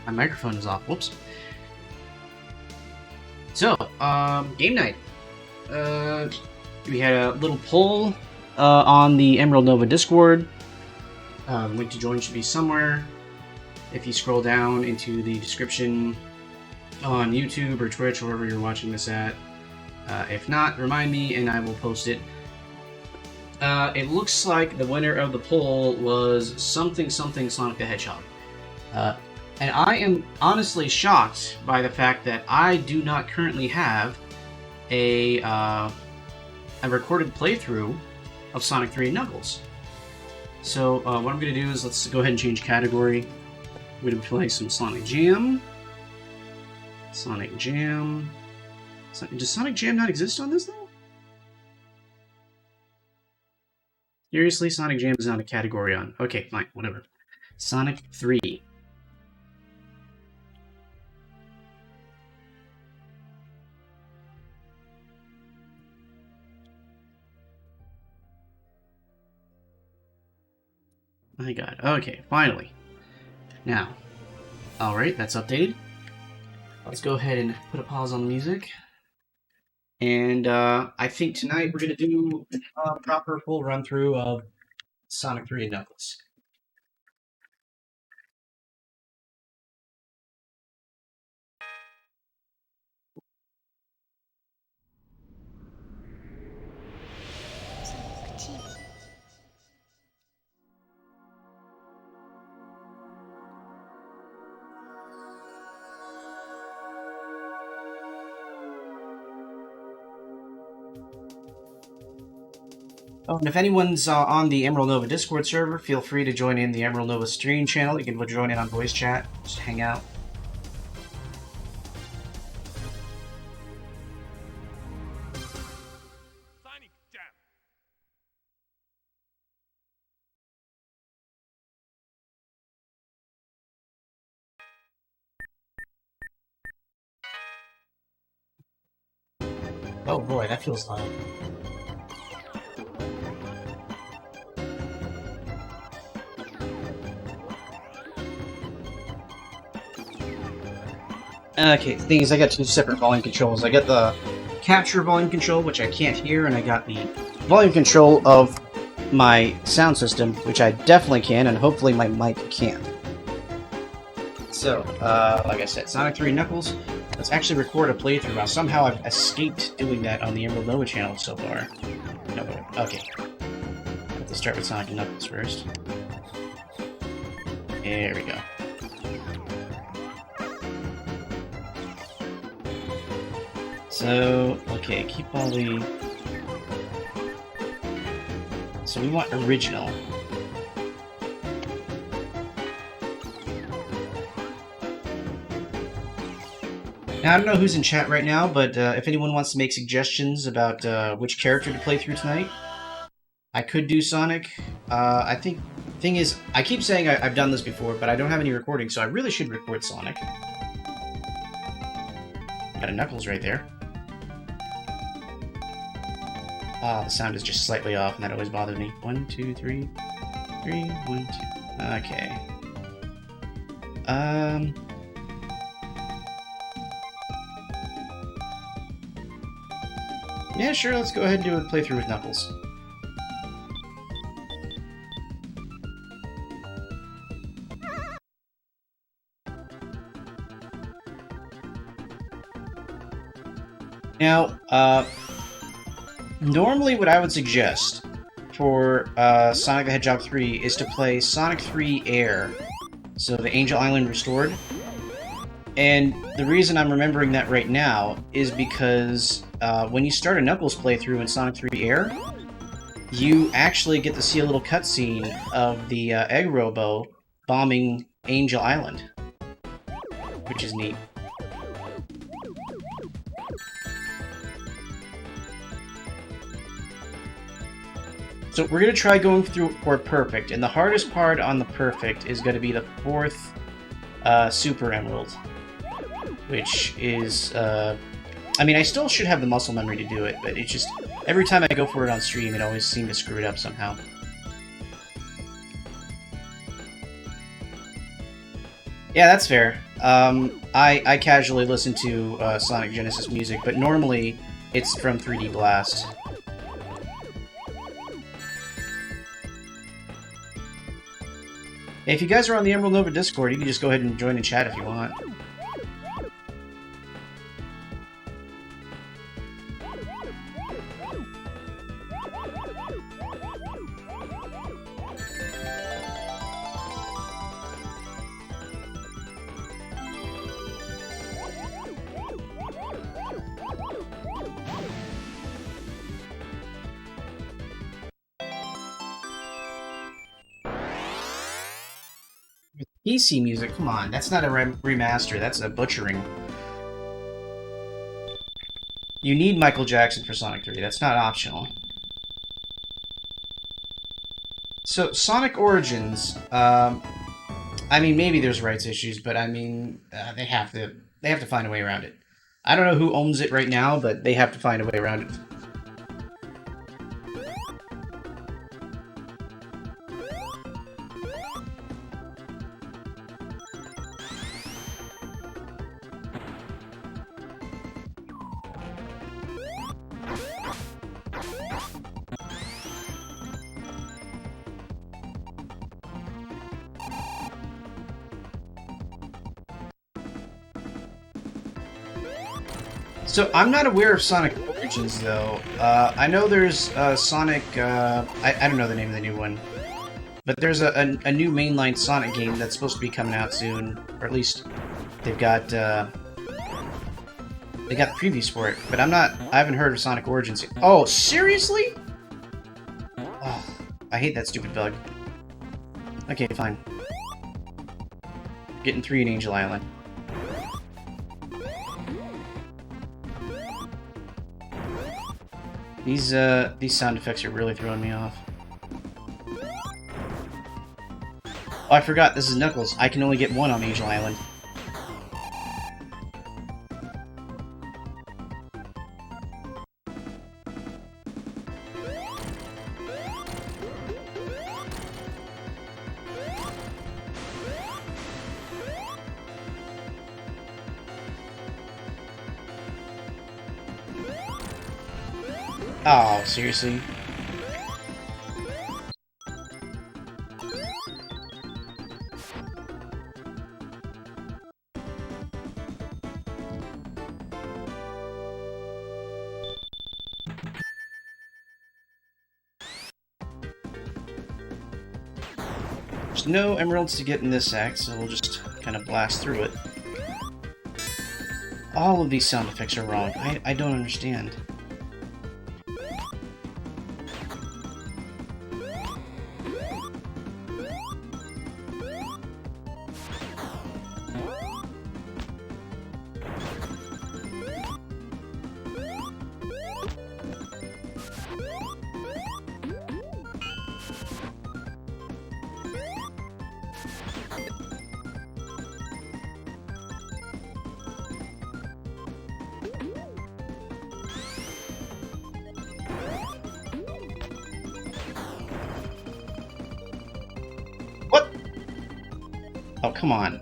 My microphone is off. Whoops. So, game night. We had a little poll on the Emerald Nova Discord. Link to join should be somewhere. If you scroll down into the description on YouTube or Twitch, wherever you're watching this at. If not, remind me and I will post it. It looks like the winner of the poll was something Sonic the Hedgehog. And I am honestly shocked by the fact that I do not currently have a recorded playthrough of Sonic 3 and Knuckles. So what I'm going to do is let's go ahead and change category. I'm going to play some Sonic Jam. Sonic Jam. Does Sonic Jam not exist on this though? Seriously, Sonic Jam is not a category on. Okay, fine, whatever. Sonic 3. My god. Okay, finally. Now, alright, that's updated. Let's go ahead and put a pause on the music. And I think tonight we're going to do a proper full run-through of Sonic 3 and Knuckles. Oh, and if anyone's on the Emerald Nova Discord server, feel free to join in the Emerald Nova stream channel. You can join in on voice chat, just hang out. Sonic Jam. Oh boy, that feels loud. Okay, the thing is, I got two separate volume controls. I got the capture volume control, which I can't hear, and I got the volume control of my sound system, which I definitely can, and hopefully my mic can. So, like I said, Sonic 3 Knuckles, let's actually record a playthrough. Now, somehow I've escaped doing that on the Emerald Nova channel so far. No, okay. Let's start with Sonic and Knuckles first. There we go. So, okay, keep all the... So we want original. Now, I don't know who's in chat right now, but if anyone wants to make suggestions about which character to play through tonight, I could do Sonic. I think, thing is, I keep saying I've done this before, but I don't have any recording, so I really should record Sonic. Got a Knuckles right there. Ah, the sound is just slightly off, and that always bothers me. 1, 2, 3, 3, 1, 2. Okay. Yeah, sure, let's go ahead and do a playthrough with Knuckles. Now, normally what I would suggest for Sonic the Hedgehog 3 is to play Sonic 3 Air, so the Angel Island Restored. And the reason I'm remembering that right now is because when you start a Knuckles playthrough in Sonic 3 Air, you actually get to see a little cutscene of the Egg Robo bombing Angel Island, which is neat. So we're going to try going through for Perfect, and the hardest part on the Perfect is going to be the 4th Super Emerald, which is, I mean, I still should have the muscle memory to do it, but it's just, every time I go for it on stream, it always seems to screw it up somehow. Yeah, that's fair. I casually listen to Sonic Genesis music, but normally it's from 3D Blast. If you guys are on the Emerald Nova Discord, you can just go ahead and join the chat if you want. PC music, come on, that's not a remaster, that's a butchering. You need Michael Jackson for Sonic 3, that's not optional. So, Sonic Origins, I mean, maybe there's rights issues, but I mean, they have to find a way around it. I don't know who owns it right now, but they have to find a way around it. So I'm not aware of Sonic Origins though. I know there's Sonic. I don't know the name of the new one, but there's a new mainline Sonic game that's supposed to be coming out soon, or at least they've got the previews for it. But I haven't heard of Sonic Origins yet. Oh, seriously? Oh, I hate that stupid bug. Okay, fine. Getting 3 in Angel Island. These sound effects are really throwing me off. Oh, I forgot, this is Knuckles. I can only get 1 on Angel Island. Oh, seriously? There's no emeralds to get in this act, so we'll just kind of blast through it. All of these sound effects are wrong. I don't understand. What? Oh, come on.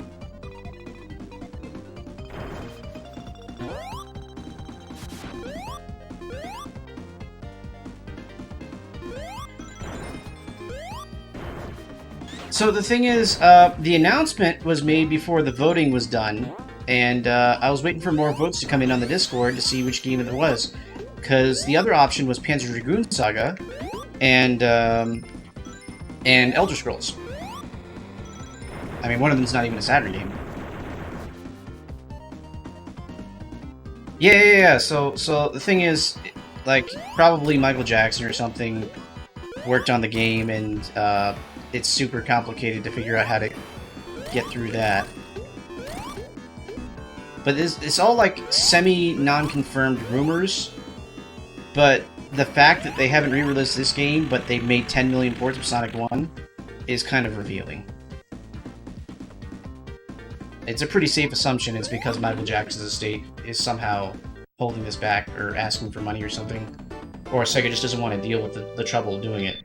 So the thing is, the announcement was made before the voting was done, and I was waiting for more votes to come in on the Discord to see which game it was, because the other option was Panzer Dragoon Saga and Elder Scrolls. I mean, one of them's not even a Saturn game. Yeah. So the thing is, like, probably Michael Jackson or something worked on the game, and it's super complicated to figure out how to get through that. But it's all like semi-non-confirmed rumors. But the fact that they haven't re-released this game, but they've made 10 million ports of Sonic 1, is kind of revealing. It's a pretty safe assumption it's because Michael Jackson's estate is somehow holding this back or asking for money or something. Or Sega just doesn't want to deal with the trouble of doing it.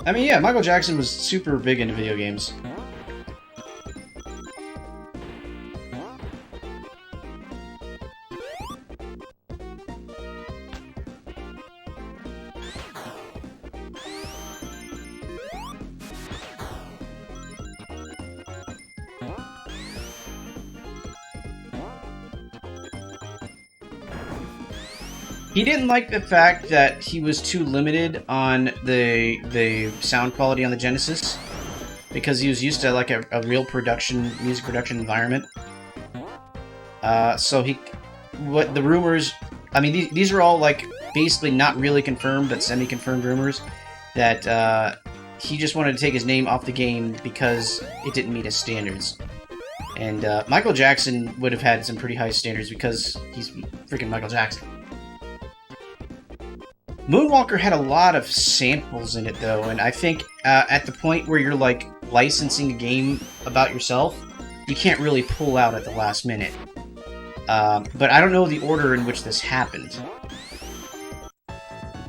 I mean, yeah, Michael Jackson was super big into video games. He didn't like the fact that he was too limited on the sound quality on the Genesis, because he was used to like a real music production environment. So what the rumors, I mean, these are all like basically not really confirmed, but semi-confirmed rumors that he just wanted to take his name off the game because it didn't meet his standards. And Michael Jackson would have had some pretty high standards because he's freaking Michael Jackson. Moonwalker had a lot of samples in it, though, and I think at the point where you're, like, licensing a game about yourself, you can't really pull out at the last minute. But I don't know the order in which this happened.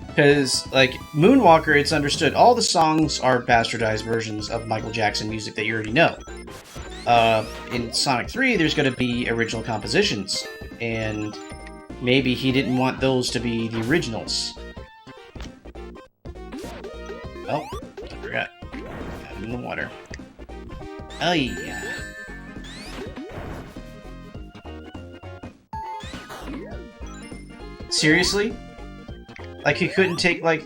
Because, like, Moonwalker, it's understood, all the songs are bastardized versions of Michael Jackson music that you already know. In Sonic 3, there's going to be original compositions, and maybe he didn't want those to be the originals. Oh, I forgot. Got him in the water. Oh, yeah. Seriously? Like, he couldn't take, like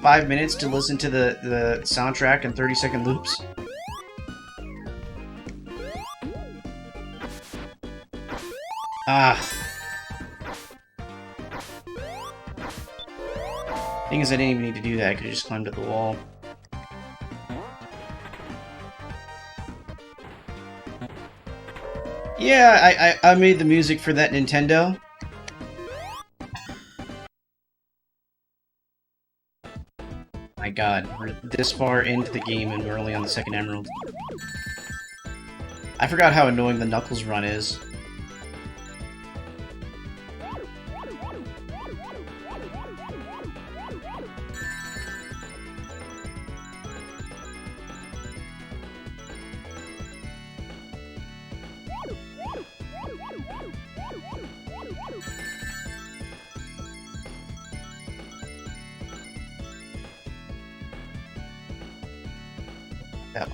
5 minutes to listen to the soundtrack in 30-second loops? Ah. Thing is, I didn't even need to do that. I could have just climbed up the wall. Yeah, I made the music for that Nintendo. My god, we're this far into the game and we're only on the second emerald. I forgot how annoying the Knuckles run is. Yeah.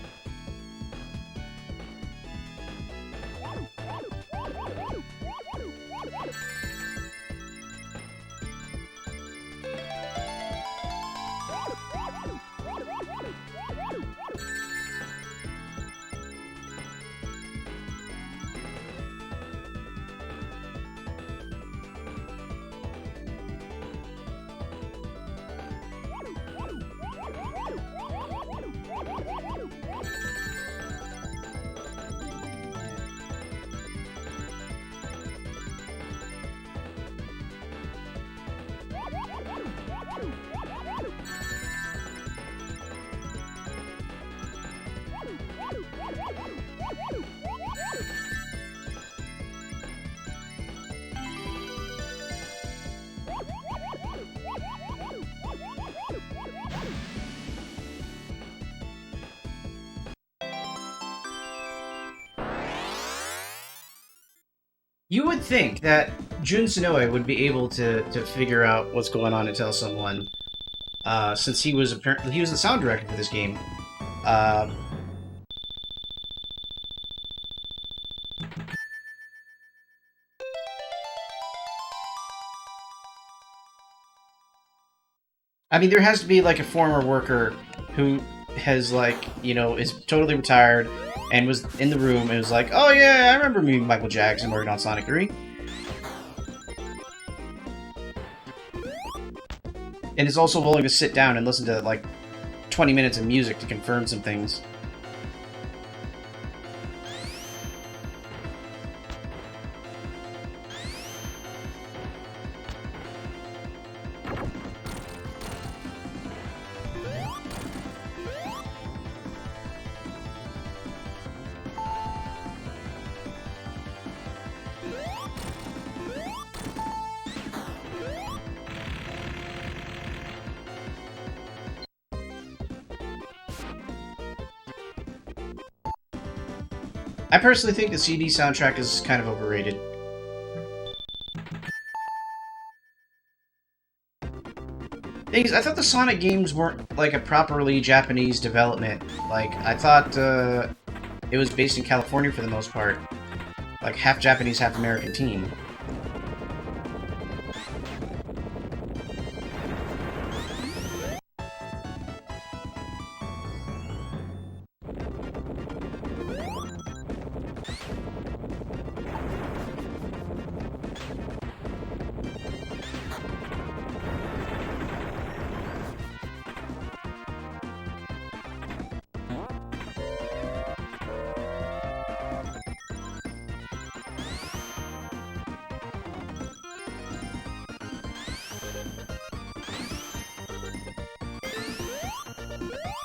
You would think that Jun Sonoe would be able to figure out what's going on and tell someone, since he was the sound director for this game. I mean, there has to be like a former worker who has like, you know, is totally retired and was in the room and was like, oh yeah, I remember meeting Michael Jackson working on Sonic 3. And is also willing to sit down and listen to like 20 minutes of music to confirm some things. I personally think the CD soundtrack is kind of overrated. Things, I thought the Sonic games weren't like a properly Japanese development. Like, I thought it was based in California for the most part. Like, half Japanese, half American team.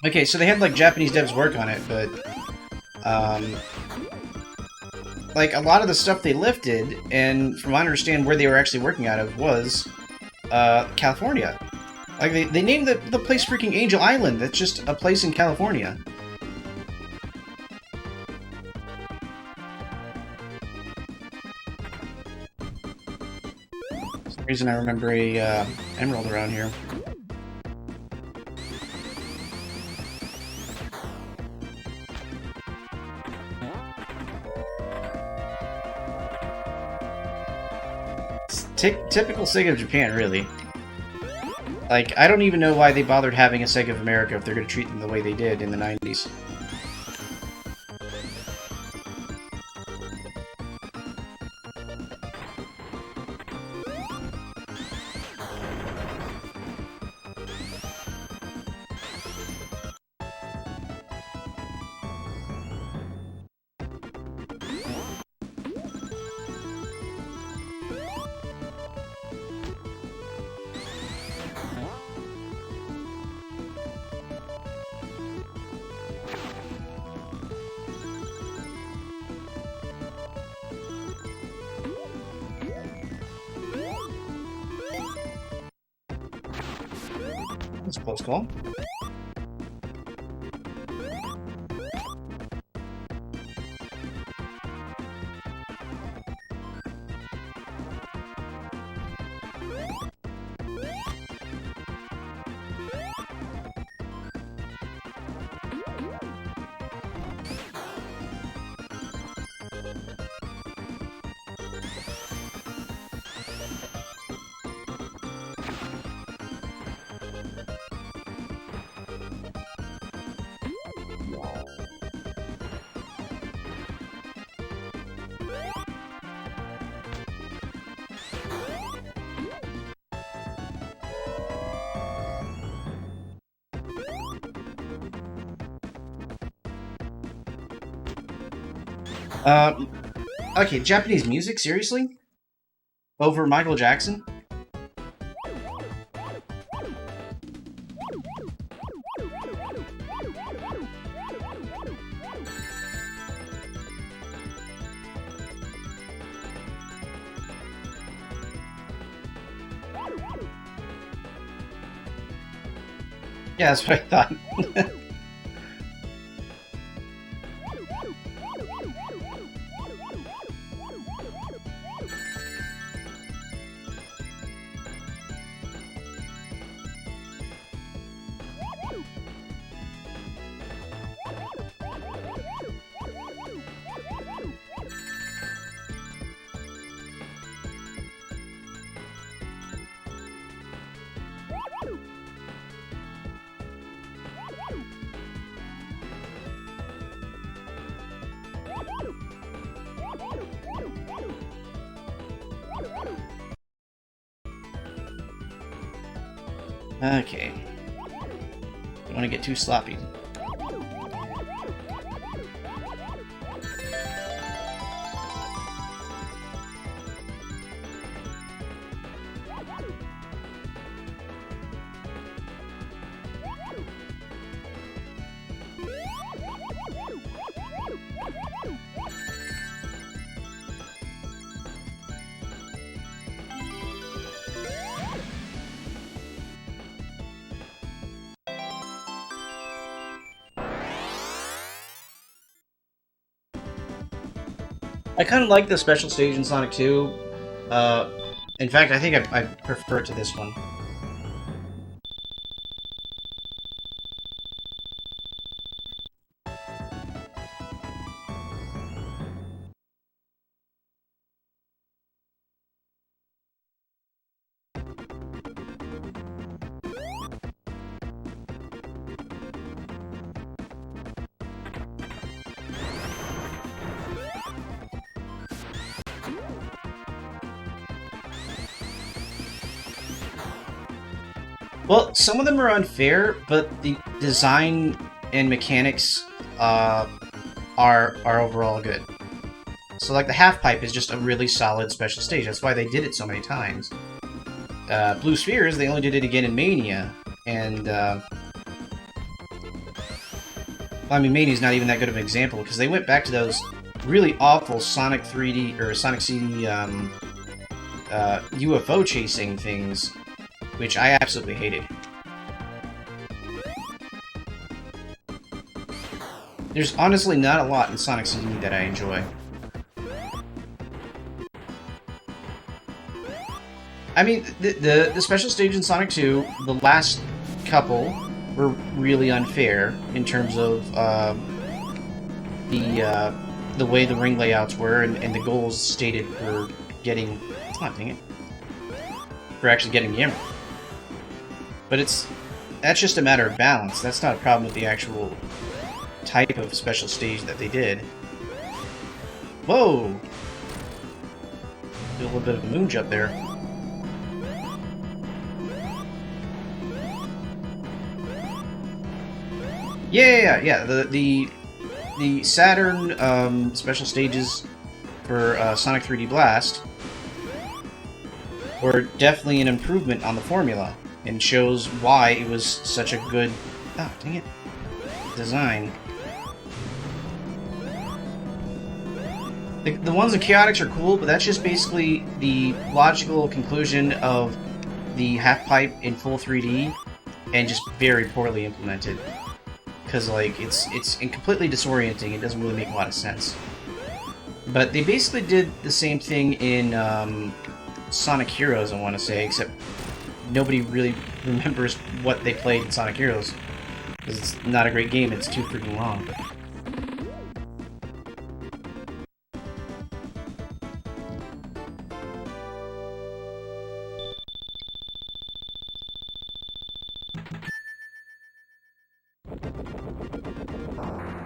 Okay, so they had, like, Japanese devs work on it, but, like, a lot of the stuff they lifted, and from what I understand where they were actually working out of, was, California. Like, they named the place freaking Angel Island. That's just a place in California. For some reason I remember a, emerald around here. Typical Sega of Japan, really. Like, I don't even know why they bothered having a Sega of America if they're going to treat them the way they did in the 90s. That's a close call. Okay, Japanese music? Seriously? Over Michael Jackson? Yeah, that's what I thought. Okay. Don't want to get too sloppy. I kind of like the special stage in Sonic 2. In fact, I think I prefer it to this one. Well, some of them are unfair, but the design and mechanics are overall good. So, like, the half pipe is just a really solid special stage. That's why they did it so many times. Blue Spheres, they only did it again in Mania, and I mean, Mania's not even that good of an example because they went back to those really awful Sonic 3D or Sonic CD UFO chasing things, which I absolutely hated. There's honestly not a lot in Sonic CD that I enjoy. I mean, the special stage in Sonic 2, the last couple were really unfair in terms of the way the ring layouts were and the goals stated for getting... Oh, dang it. For actually getting the emerald. But that's just a matter of balance. That's not a problem with the actual type of special stage that they did. Whoa! Did a little bit of a moon jump there. Yeah. The Saturn special stages for Sonic 3D Blast were definitely an improvement on the formula, and shows why it was such a good... Oh, dang it. Design. The ones in Chaotix are cool, but that's just basically the logical conclusion of the half-pipe in full 3D, and just very poorly implemented. Because, like, it's completely disorienting, it doesn't really make a lot of sense. But they basically did the same thing in Sonic Heroes, I want to say, except nobody really remembers what they played in Sonic Heroes. Because it's not a great game, it's too freaking long.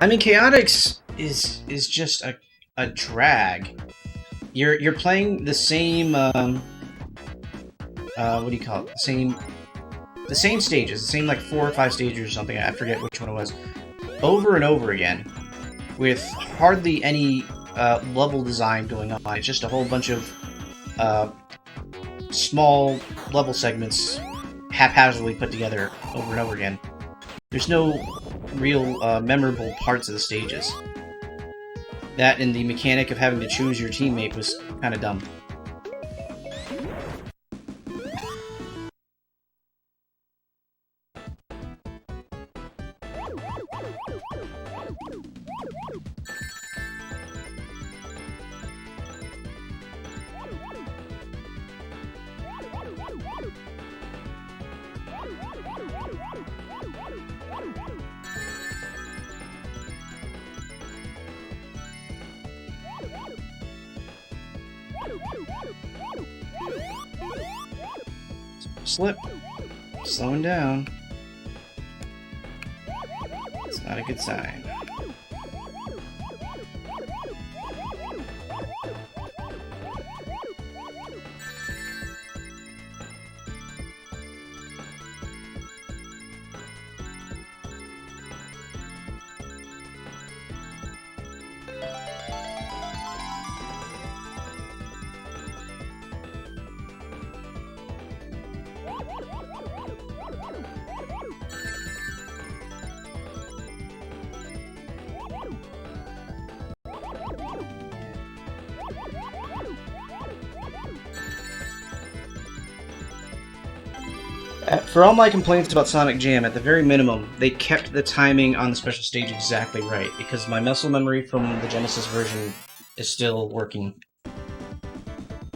I mean, Chaotix is just a drag. You're playing the same what do you call it? The same stages, the same like 4 or 5 stages or something. I forget which one it was. Over and over again, with hardly any level design going on. It's just a whole bunch of small level segments haphazardly put together over and over again. There's no real memorable parts of the stages. That and the mechanic of having to choose your teammate was kind of dumb. Slip. Slowing down. It's not a good sign. For all my complaints about Sonic Jam, at the very minimum, they kept the timing on the special stage exactly right, because my muscle memory from the Genesis version is still working.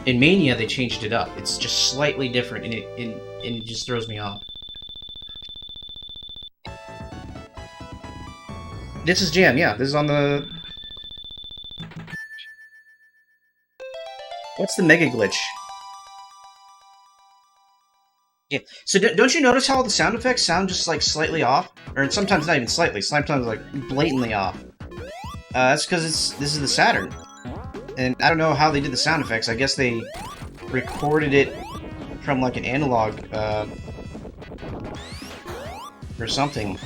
In Mania, they changed it up. It's just slightly different, and it just throws me off. This is Jam, yeah. This is on the... What's the Mega Glitch? Yeah. So don't you notice how all the sound effects sound just like slightly off, or sometimes not even slightly, sometimes like blatantly off? That's because this is the Saturn, and I don't know how they did the sound effects. I guess they recorded it from like an analog or something,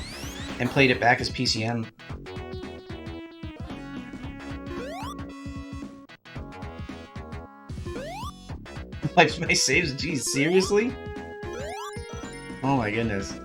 and played it back as PCM. Like my saves, geez, seriously? Oh my goodness.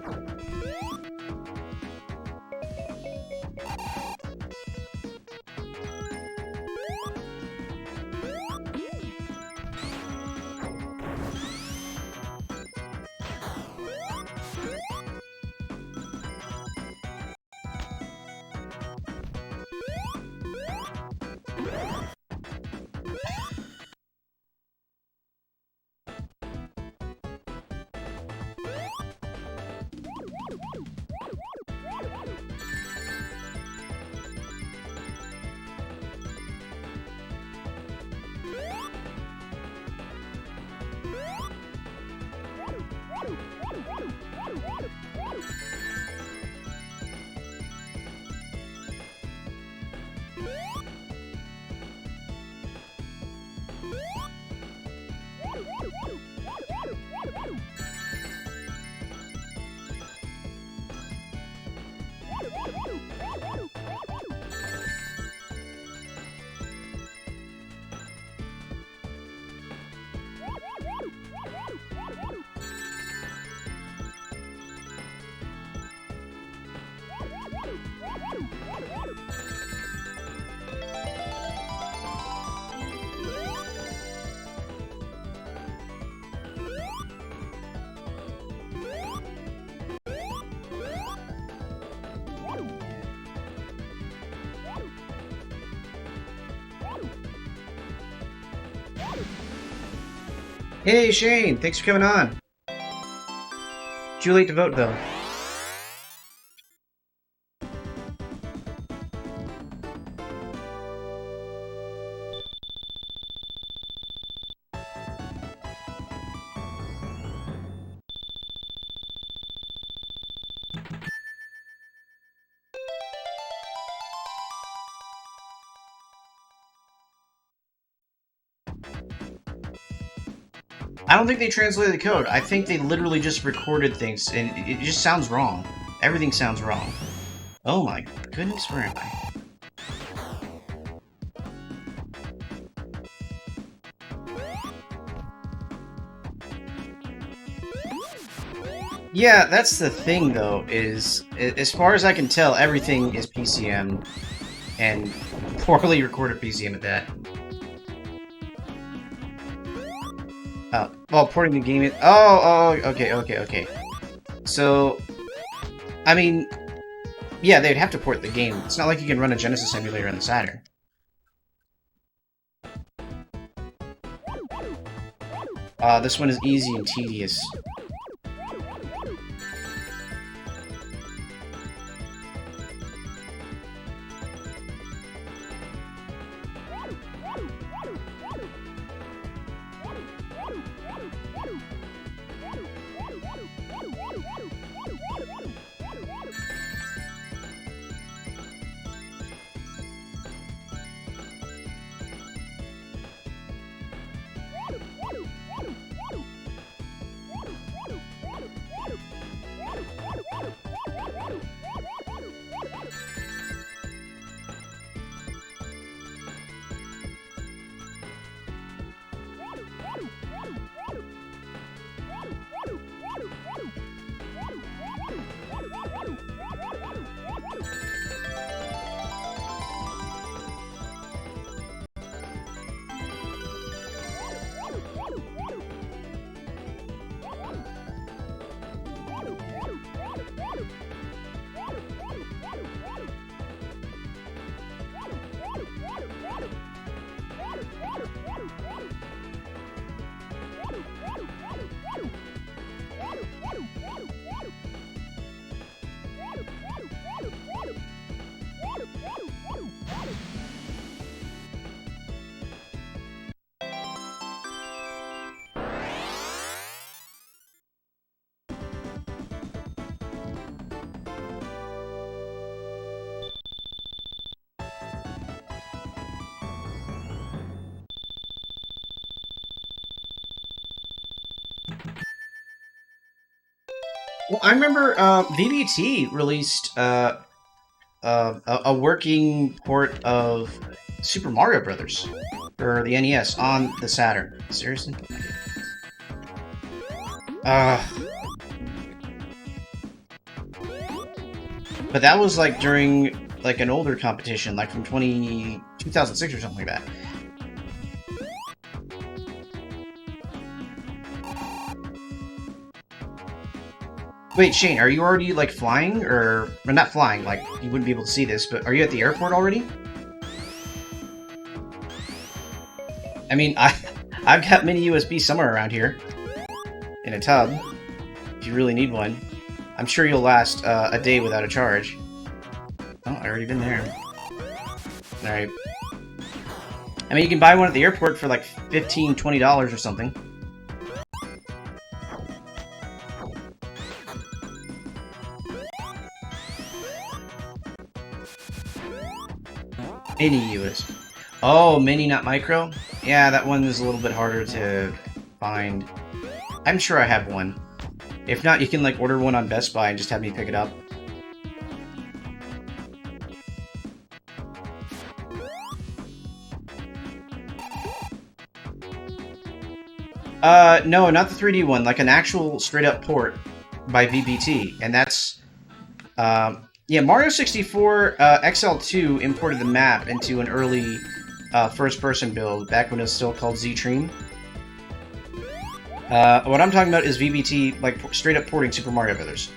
Hey Shane, thanks for coming on. Too late to vote though. I don't think they translated the code. I think they literally just recorded things, and it just sounds wrong. Everything sounds wrong. Oh my goodness, where am I? Yeah, that's the thing, though, is, as far as I can tell, everything is PCM, and poorly recorded PCM at that. Well, porting the game in... Oh, okay. So, I mean, yeah, they'd have to port the game. It's not like you can run a Genesis emulator on the Saturn. This one is easy and tedious. Well, I remember VBT released a working port of Super Mario Brothers for the NES on the Saturn. Seriously? But that was like during like an older competition, like from 2006 or something like that. Wait, Shane, are you already like flying, or not flying? Like you wouldn't be able to see this, but are you at the airport already? I mean, I've got mini USB somewhere around here in a tub. If you really need one, I'm sure you'll last a day without a charge. Oh, I already been there. All right. I mean, you can buy one at the airport for like $15, $20 or something. Mini USB. Oh, mini, not micro? Yeah, that one is a little bit harder to find. I'm sure I have one. If not, you can like order one on Best Buy and just have me pick it up. No, not the 3D one, like an actual straight-up port by VBT, and that's, yeah, Mario 64 XL2 imported the map into an early first-person build, back when it was still called Z-Tream. What I'm talking about is VBT, like, straight-up porting Super Mario Brothers.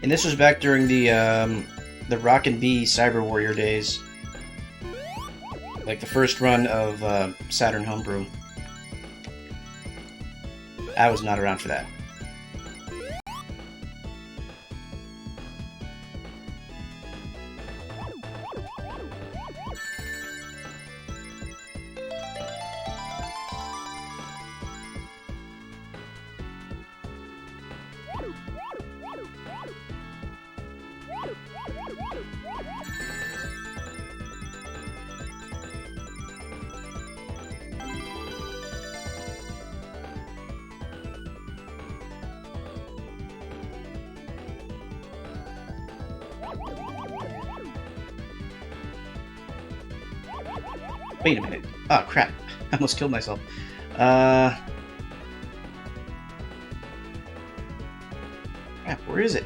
And this was back during the Rock and B Cyber Warrior days. Like the first run of Saturn Homebrew. I was not around for that. Wait a minute. Oh, crap. I almost killed myself. Crap, where is it?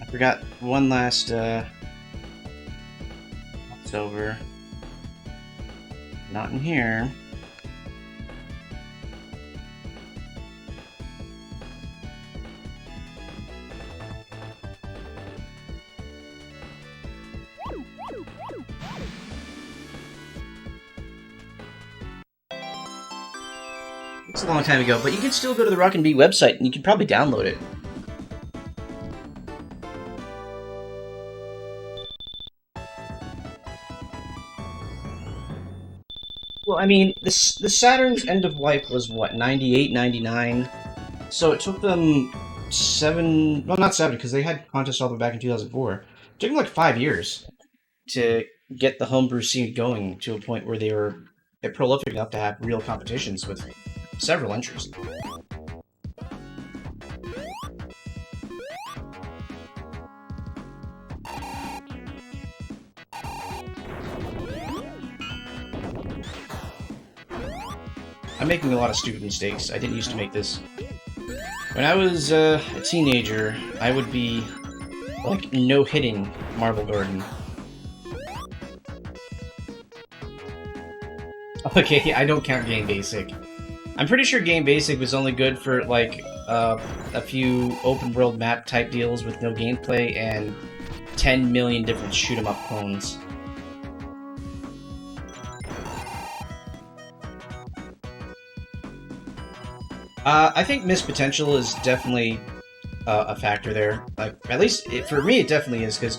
I forgot one last, it's over. Not in here. It's a long time ago, but you can still go to the Rock and B website and you can probably download it. Well, I mean, the Saturn's end of life was what, 98, 99? So it took them well, not 7, because they had contests all the way back in 2004. It took them like 5 years to get the homebrew scene going to a point where they were prolific enough to have real competitions with several entries. I'm making a lot of stupid mistakes. I didn't used to make this. When I was a teenager, I would be like no-hitting Marble Garden. Okay, I don't count Game Basic. I'm pretty sure Game Basic was only good for like a few open world map type deals with no gameplay and 10 million different shoot 'em up clones. I think missed potential is definitely a factor there. Like, at least for me, it definitely is, because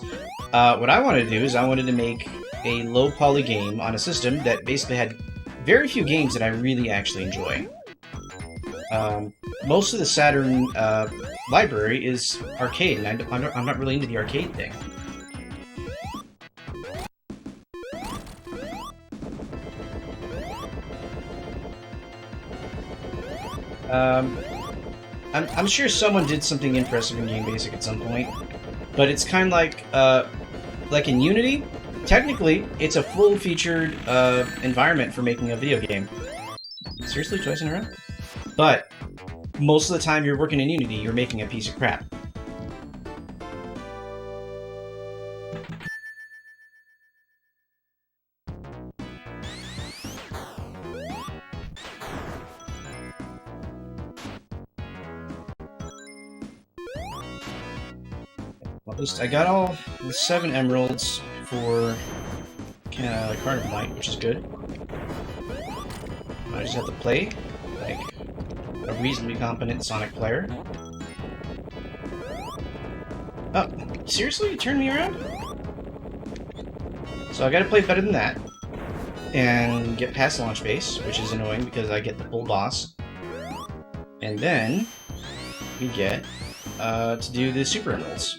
what I wanted to do is I wanted to make a low poly game on a system that basically had very few games that I really actually enjoy. Most of the Saturn library is arcade, and I'm not really into the arcade thing. I'm sure someone did something impressive in Game Basic at some point, but it's kind of like in Unity, technically, it's a full-featured environment for making a video game. Seriously, twice in a row? But most of the time you're working in Unity, you're making a piece of crap. At least I got all the 7 emeralds for Carnival Night, which is good. I just have to play like a reasonably competent Sonic player. Oh, seriously? You turned me around? So I gotta play better than that. And get past launch base, which is annoying because I get the full boss. And then we get to do the Super Emeralds.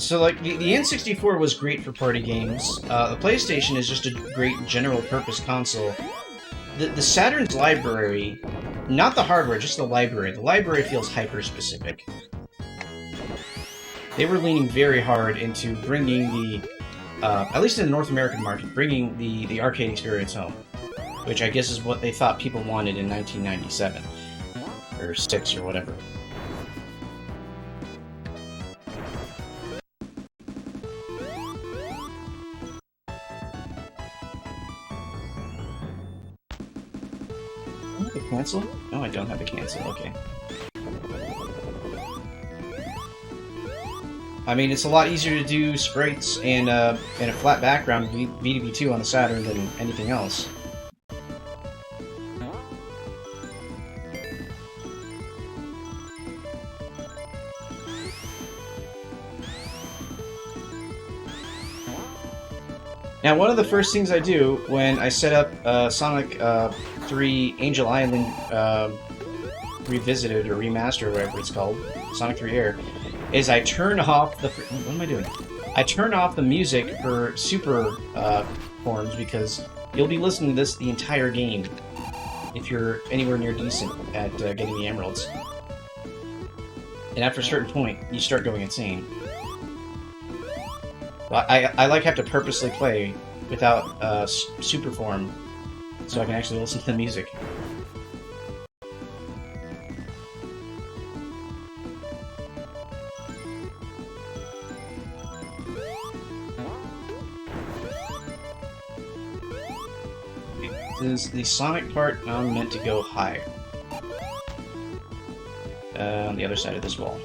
So, like, the N64 was great for party games. The PlayStation is just a great general-purpose console. The Saturn's library, not the hardware, just the library feels hyper-specific. They were leaning very hard into bringing the, at least in the North American market, bringing the arcade experience home. Which I guess is what they thought people wanted in 1997. Or 6, or whatever. Cancel? No, I don't have a cancel. Okay. I mean, it's a lot easier to do sprites and a flat background V2V2 on the Saturn than anything else. Now, one of the first things I do when I set up Sonic 3 Angel Island Revisited or Remastered or whatever it's called, Sonic 3 Air, is I turn off the... What am I doing? I turn off the music for super forms because you'll be listening to this the entire game if you're anywhere near decent at getting the emeralds. And after a certain point, you start going insane. I like have to purposely play without super form so I can actually listen to the music. Is the Sonic part meant to go higher? On the other side of this wall.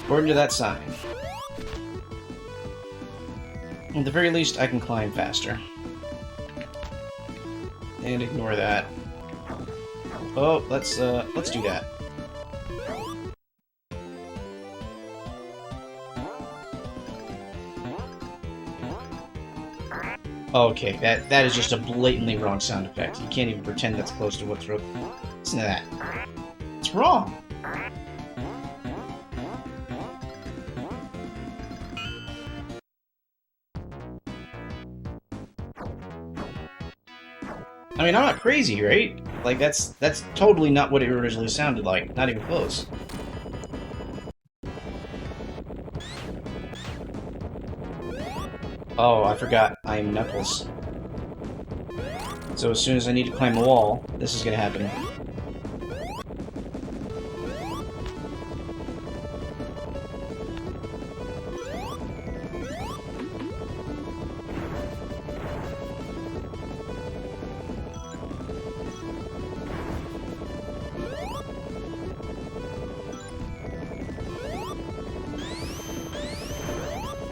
According to that sign. At the very least, I can climb faster. And ignore that. Oh, let's do that. Okay, that is just a blatantly wrong sound effect. You can't even pretend that's close to what's real. Listen to that. It's wrong. I mean, I'm not crazy, right? Like, that's totally not what it originally sounded like. Not even close. Oh, I forgot. I'm Knuckles. So as soon as I need to climb a wall, this is gonna happen.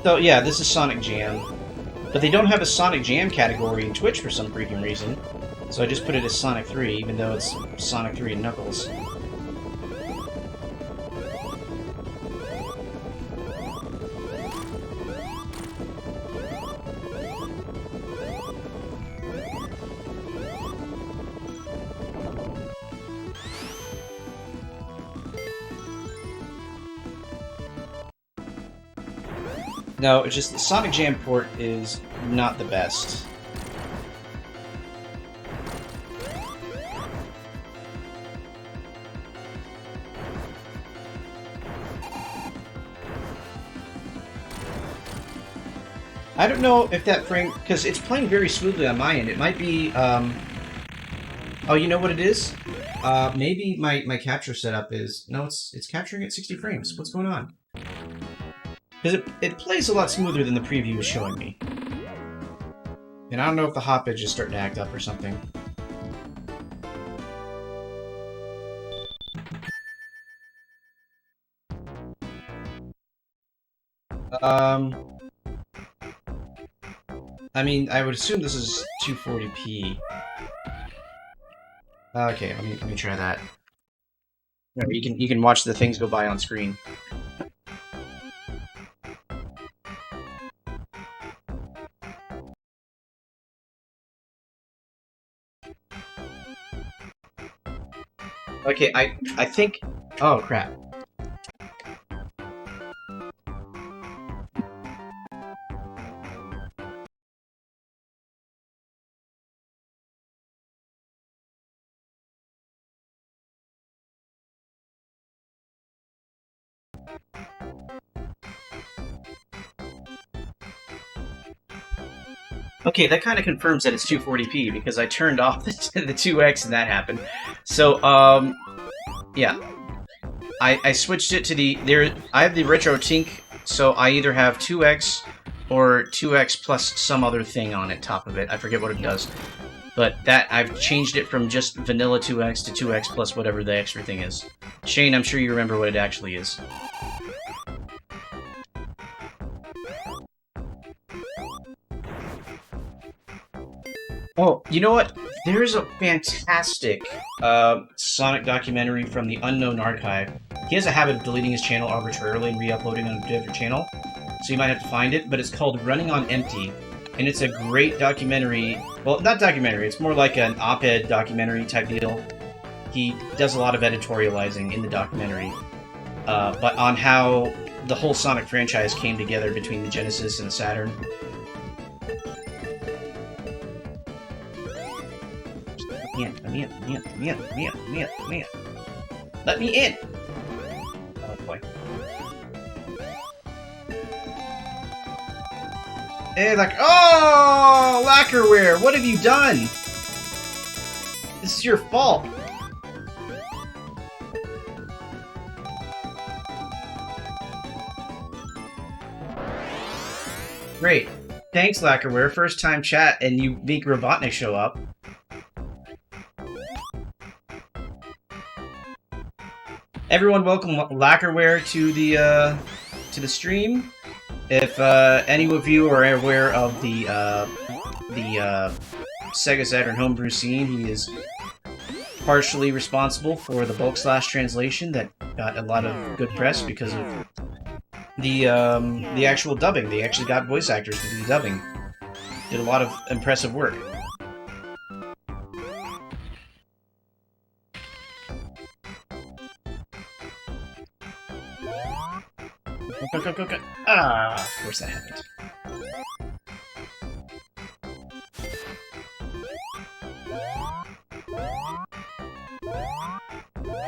So yeah, this is Sonic Jam. But they don't have a Sonic Jam category in Twitch for some freaking reason. So I just put it as Sonic 3, even though it's Sonic 3 and Knuckles. No, it's just the Sonic Jam port is not the best. I don't know if that frame... because it's playing very smoothly on my end. It might be... Oh, you know what it is? Maybe my capture setup is... No, it's capturing at 60 frames. What's going on? Because it plays a lot smoother than the preview is showing me. And I don't know if the hop edge is starting to act up or something. I mean, I would assume this is 240p. Okay, let me try that. You can watch the things go by on screen. Okay, I think... Oh, crap. Okay, that kind of confirms that it's 240p, because I turned off the 2x and that happened. So, yeah. I switched it to the... I have the Retro Tink, so I either have 2x or 2x plus some other thing on it, top of it. I forget what it does. But that, I've changed it from just vanilla 2x to 2x plus whatever the extra thing is. Shane, I'm sure you remember what it actually is. Oh, you know what? There's a fantastic Sonic documentary from the Unknown Archive. He has a habit of deleting his channel arbitrarily and re-uploading on a different channel, so you might have to find it, but it's called Running on Empty, and it's a great documentary. Well, not documentary, it's more like an op-ed documentary type deal. He does a lot of editorializing in the documentary, but on how the whole Sonic franchise came together between the Genesis and the Saturn. Let me in. Let me in! Oh boy. Hey, like, oh, Lacquerware, what have you done? This is your fault. Great. Thanks, Lacquerware. First time chat, and you make Robotnik show up. Everyone, welcome Lacquerware to the stream. If any of you are aware of the Sega Saturn homebrew scene, he is partially responsible for the Bulk Slash translation that got a lot of good press because of the actual dubbing. They actually got voice actors to do the dubbing. Did a lot of impressive work. Go. Ah, of course that happened.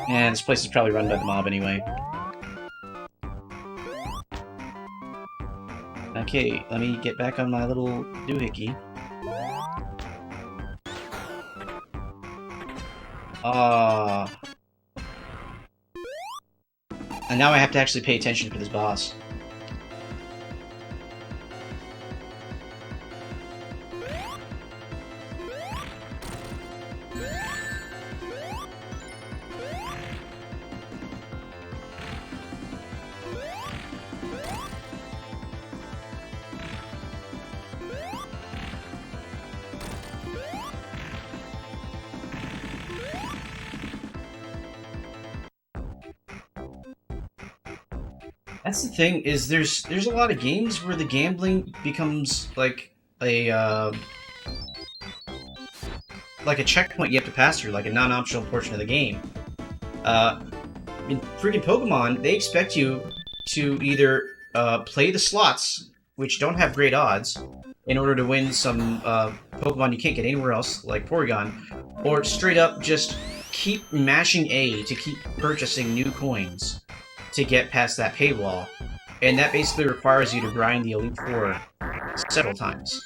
And this place is probably run by the mob anyway. Okay, let me get back on my little doohickey. And now I have to actually pay attention for this boss. That's the thing, is there's a lot of games where the gambling becomes like a checkpoint you have to pass through, like a non-optional portion of the game. In freaking Pokemon, they expect you to either play the slots which don't have great odds, in order to win some Pokemon you can't get anywhere else, like Porygon, or straight up just keep mashing A to keep purchasing new coins to get past that paywall. And that basically requires you to grind the Elite Four several times.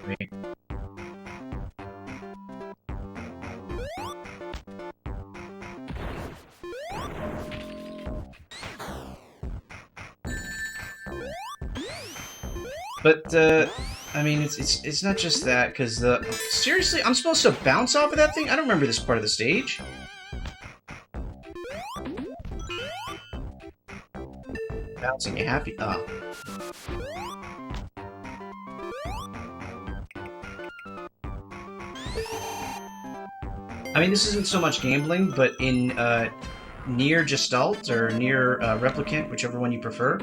Right. But, I mean, it's not just that, because seriously, I'm supposed to bounce off of that thing? I don't remember this part of the stage. Bouncing, you happy? Oh. I mean, this isn't so much gambling, but in, Near Gestalt, or Near Replicant, whichever one you prefer,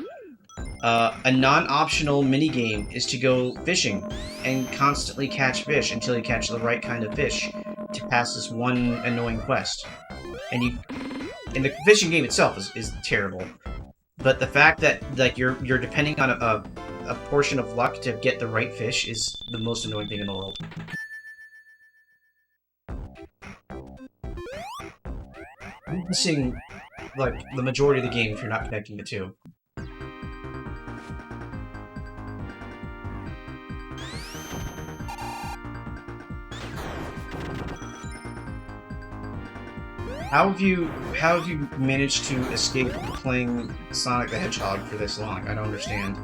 a non-optional minigame is to go fishing and constantly catch fish until you catch the right kind of fish to pass this one annoying quest. And the fishing game itself is terrible, but the fact that like you're depending on a portion of luck to get the right fish is the most annoying thing in the world. I'm missing like the majority of the game if you're not connecting the two. How have you managed to escape playing Sonic the Hedgehog for this long? I don't understand.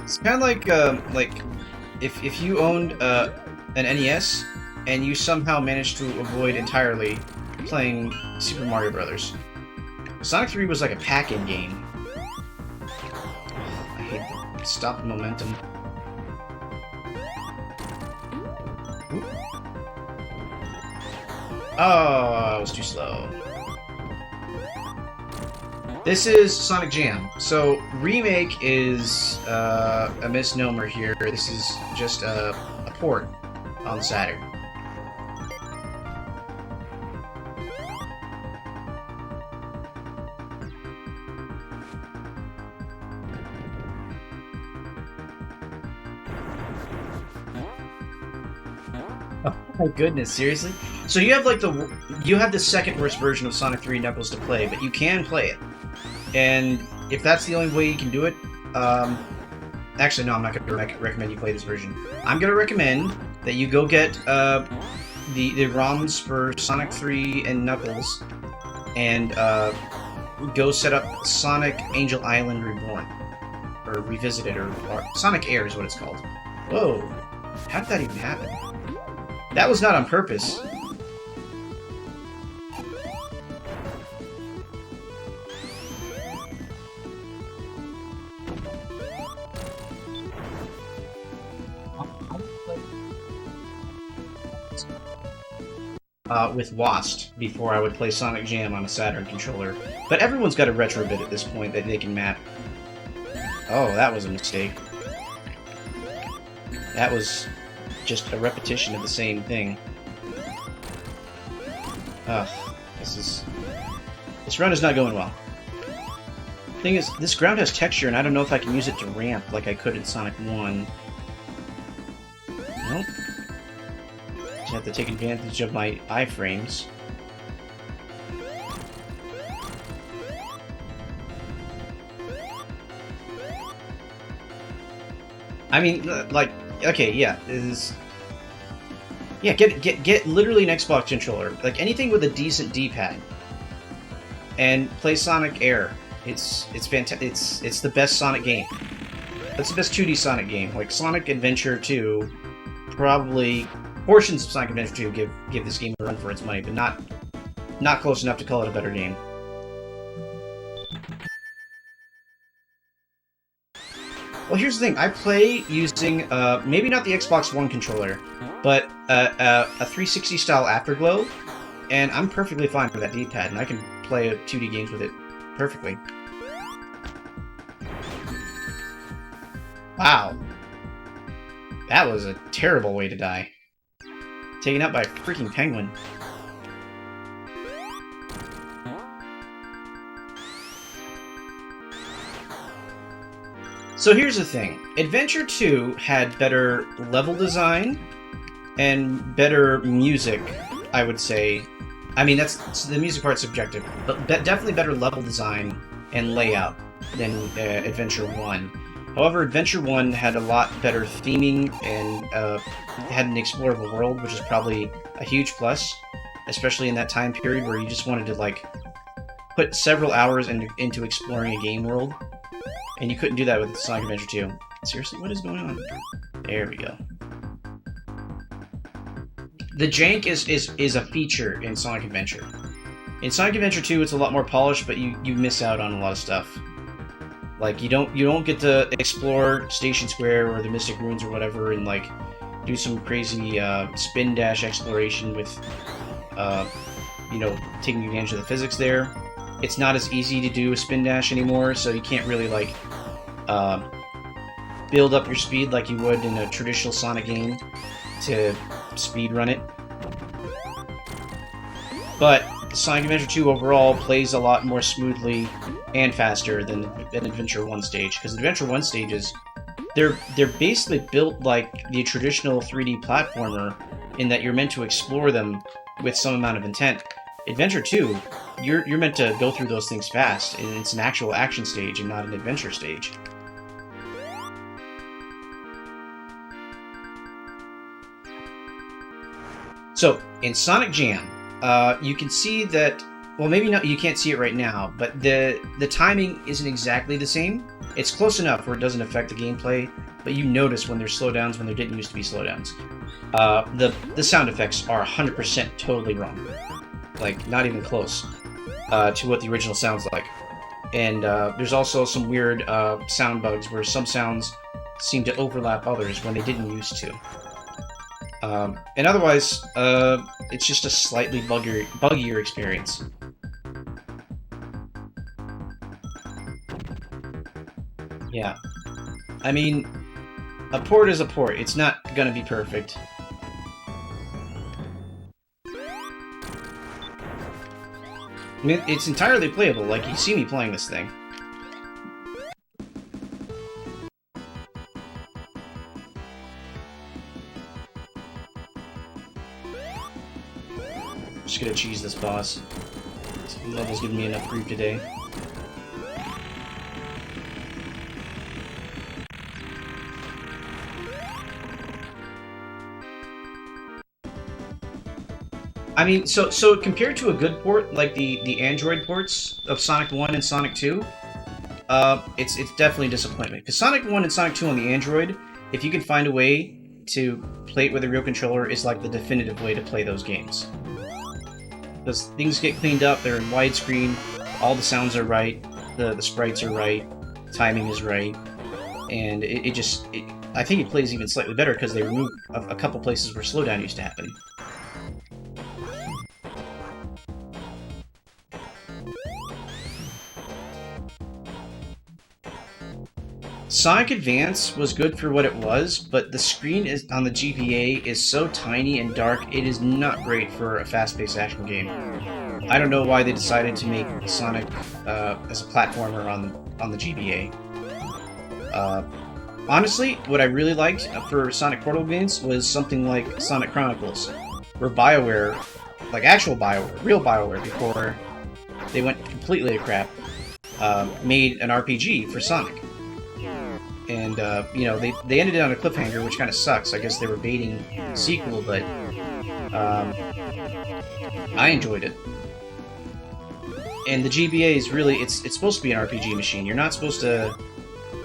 It's kind of like if you owned an NES and you somehow managed to avoid entirely playing Super Mario Brothers. Sonic 3 was like a pack-in game. I hate the stop the momentum. Oop. Oh, I was too slow. This is Sonic Jam. So, remake is a misnomer here. This is just a port on Saturn. Oh my goodness, seriously? So you have like the second worst version of Sonic 3 Knuckles to play, but you can play it. And if that's the only way you can do it, actually, no, I'm not going to recommend you play this version. I'm going to recommend that you go get the ROMs for Sonic 3 and Knuckles, and go set up Sonic Angel Island Reborn, or Revisited, or Sonic Air is what it's called. Whoa, how did that even happen? That was not on purpose. With Lost before I would play Sonic Jam on a Saturn controller. But everyone's got a retro bit at this point that they can map. Oh, that was a mistake. That was just a repetition of the same thing. Ugh, this run is not going well. Thing is, this ground has texture, and I don't know if I can use it to ramp like I could in Sonic 1. Nope. Just have to take advantage of my iframes. I mean, like, okay, yeah, yeah, get literally an Xbox controller, like anything with a decent D-pad, and play Sonic Air. It's fantastic. It's the best Sonic game. It's the best 2D Sonic game. Like Sonic Adventure 2, probably portions of Sonic Adventure 2 give this game a run for its money, but not close enough to call it a better game. Well, here's the thing. I play using, maybe not the Xbox One controller, but a 360 style Afterglow, and I'm perfectly fine with that D-pad, and I can play 2D games with it perfectly. Wow. That was a terrible way to die. Taken out by a freaking penguin. So here's the thing. Adventure 2 had better level design and better music, I would say. I mean, that's the music part's subjective, but definitely better level design and layout than Adventure 1. However, Adventure 1 had a lot better theming and had an explorable world, which is probably a huge plus, especially in that time period where you just wanted to, like, put several hours into exploring a game world, and you couldn't do that with Sonic Adventure 2. Seriously, what is going on? There we go. The jank is a feature in Sonic Adventure. In Sonic Adventure 2, it's a lot more polished, but you miss out on a lot of stuff. Like, you don't get to explore Station Square or the Mystic Ruins or whatever and, like, do some crazy spin dash exploration with, you know, taking advantage of the physics there. It's not as easy to do a spin dash anymore, so you can't really, like, build up your speed like you would in a traditional Sonic game to speedrun it. But Sonic Adventure 2 overall plays a lot more smoothly and faster than Adventure 1 stage, because Adventure 1 stages, they're basically built like the traditional 3D platformer in that you're meant to explore them with some amount of intent. Adventure 2, you're meant to go through those things fast, and it's an actual action stage and not an adventure stage. So, in Sonic Jam, you can see that, well, maybe not, you can't see it right now, but the timing isn't exactly the same. It's close enough where it doesn't affect the gameplay, but you notice when there's slowdowns when there didn't used to be slowdowns. The sound effects are 100% totally wrong. Like, not even close to what the original sounds like. And there's also some weird sound bugs where some sounds seem to overlap others when they didn't used to. And otherwise, it's just a slightly buggier experience. Yeah. I mean, a port is a port. It's not gonna be perfect. I mean, it's entirely playable. Like, you see me playing this thing. Just gonna cheese this boss. This level's giving me enough grief today. I mean, so compared to a good port, like the Android ports of Sonic 1 and Sonic 2, it's definitely a disappointment. Because Sonic 1 and Sonic 2 on the Android, if you can find a way to play it with a real controller, is like the definitive way to play those games. Because things get cleaned up, they're in widescreen, all the sounds are right, the sprites are right, timing is right, and I think it plays even slightly better because they remove a couple places where slowdown used to happen. Sonic Advance was good for what it was, but the screen on the GBA is so tiny and dark, it is not great for a fast-paced action game. I don't know why they decided to make Sonic as a platformer on the GBA. Honestly, what I really liked for Sonic portable games was something like Sonic Chronicles, where BioWare, like actual BioWare, real BioWare, before they went completely to crap, made an RPG for Sonic. And, you know, they ended it on a cliffhanger, which kind of sucks. I guess they were baiting the sequel, but I enjoyed it. And the GBA is really, it's supposed to be an RPG machine. You're not supposed to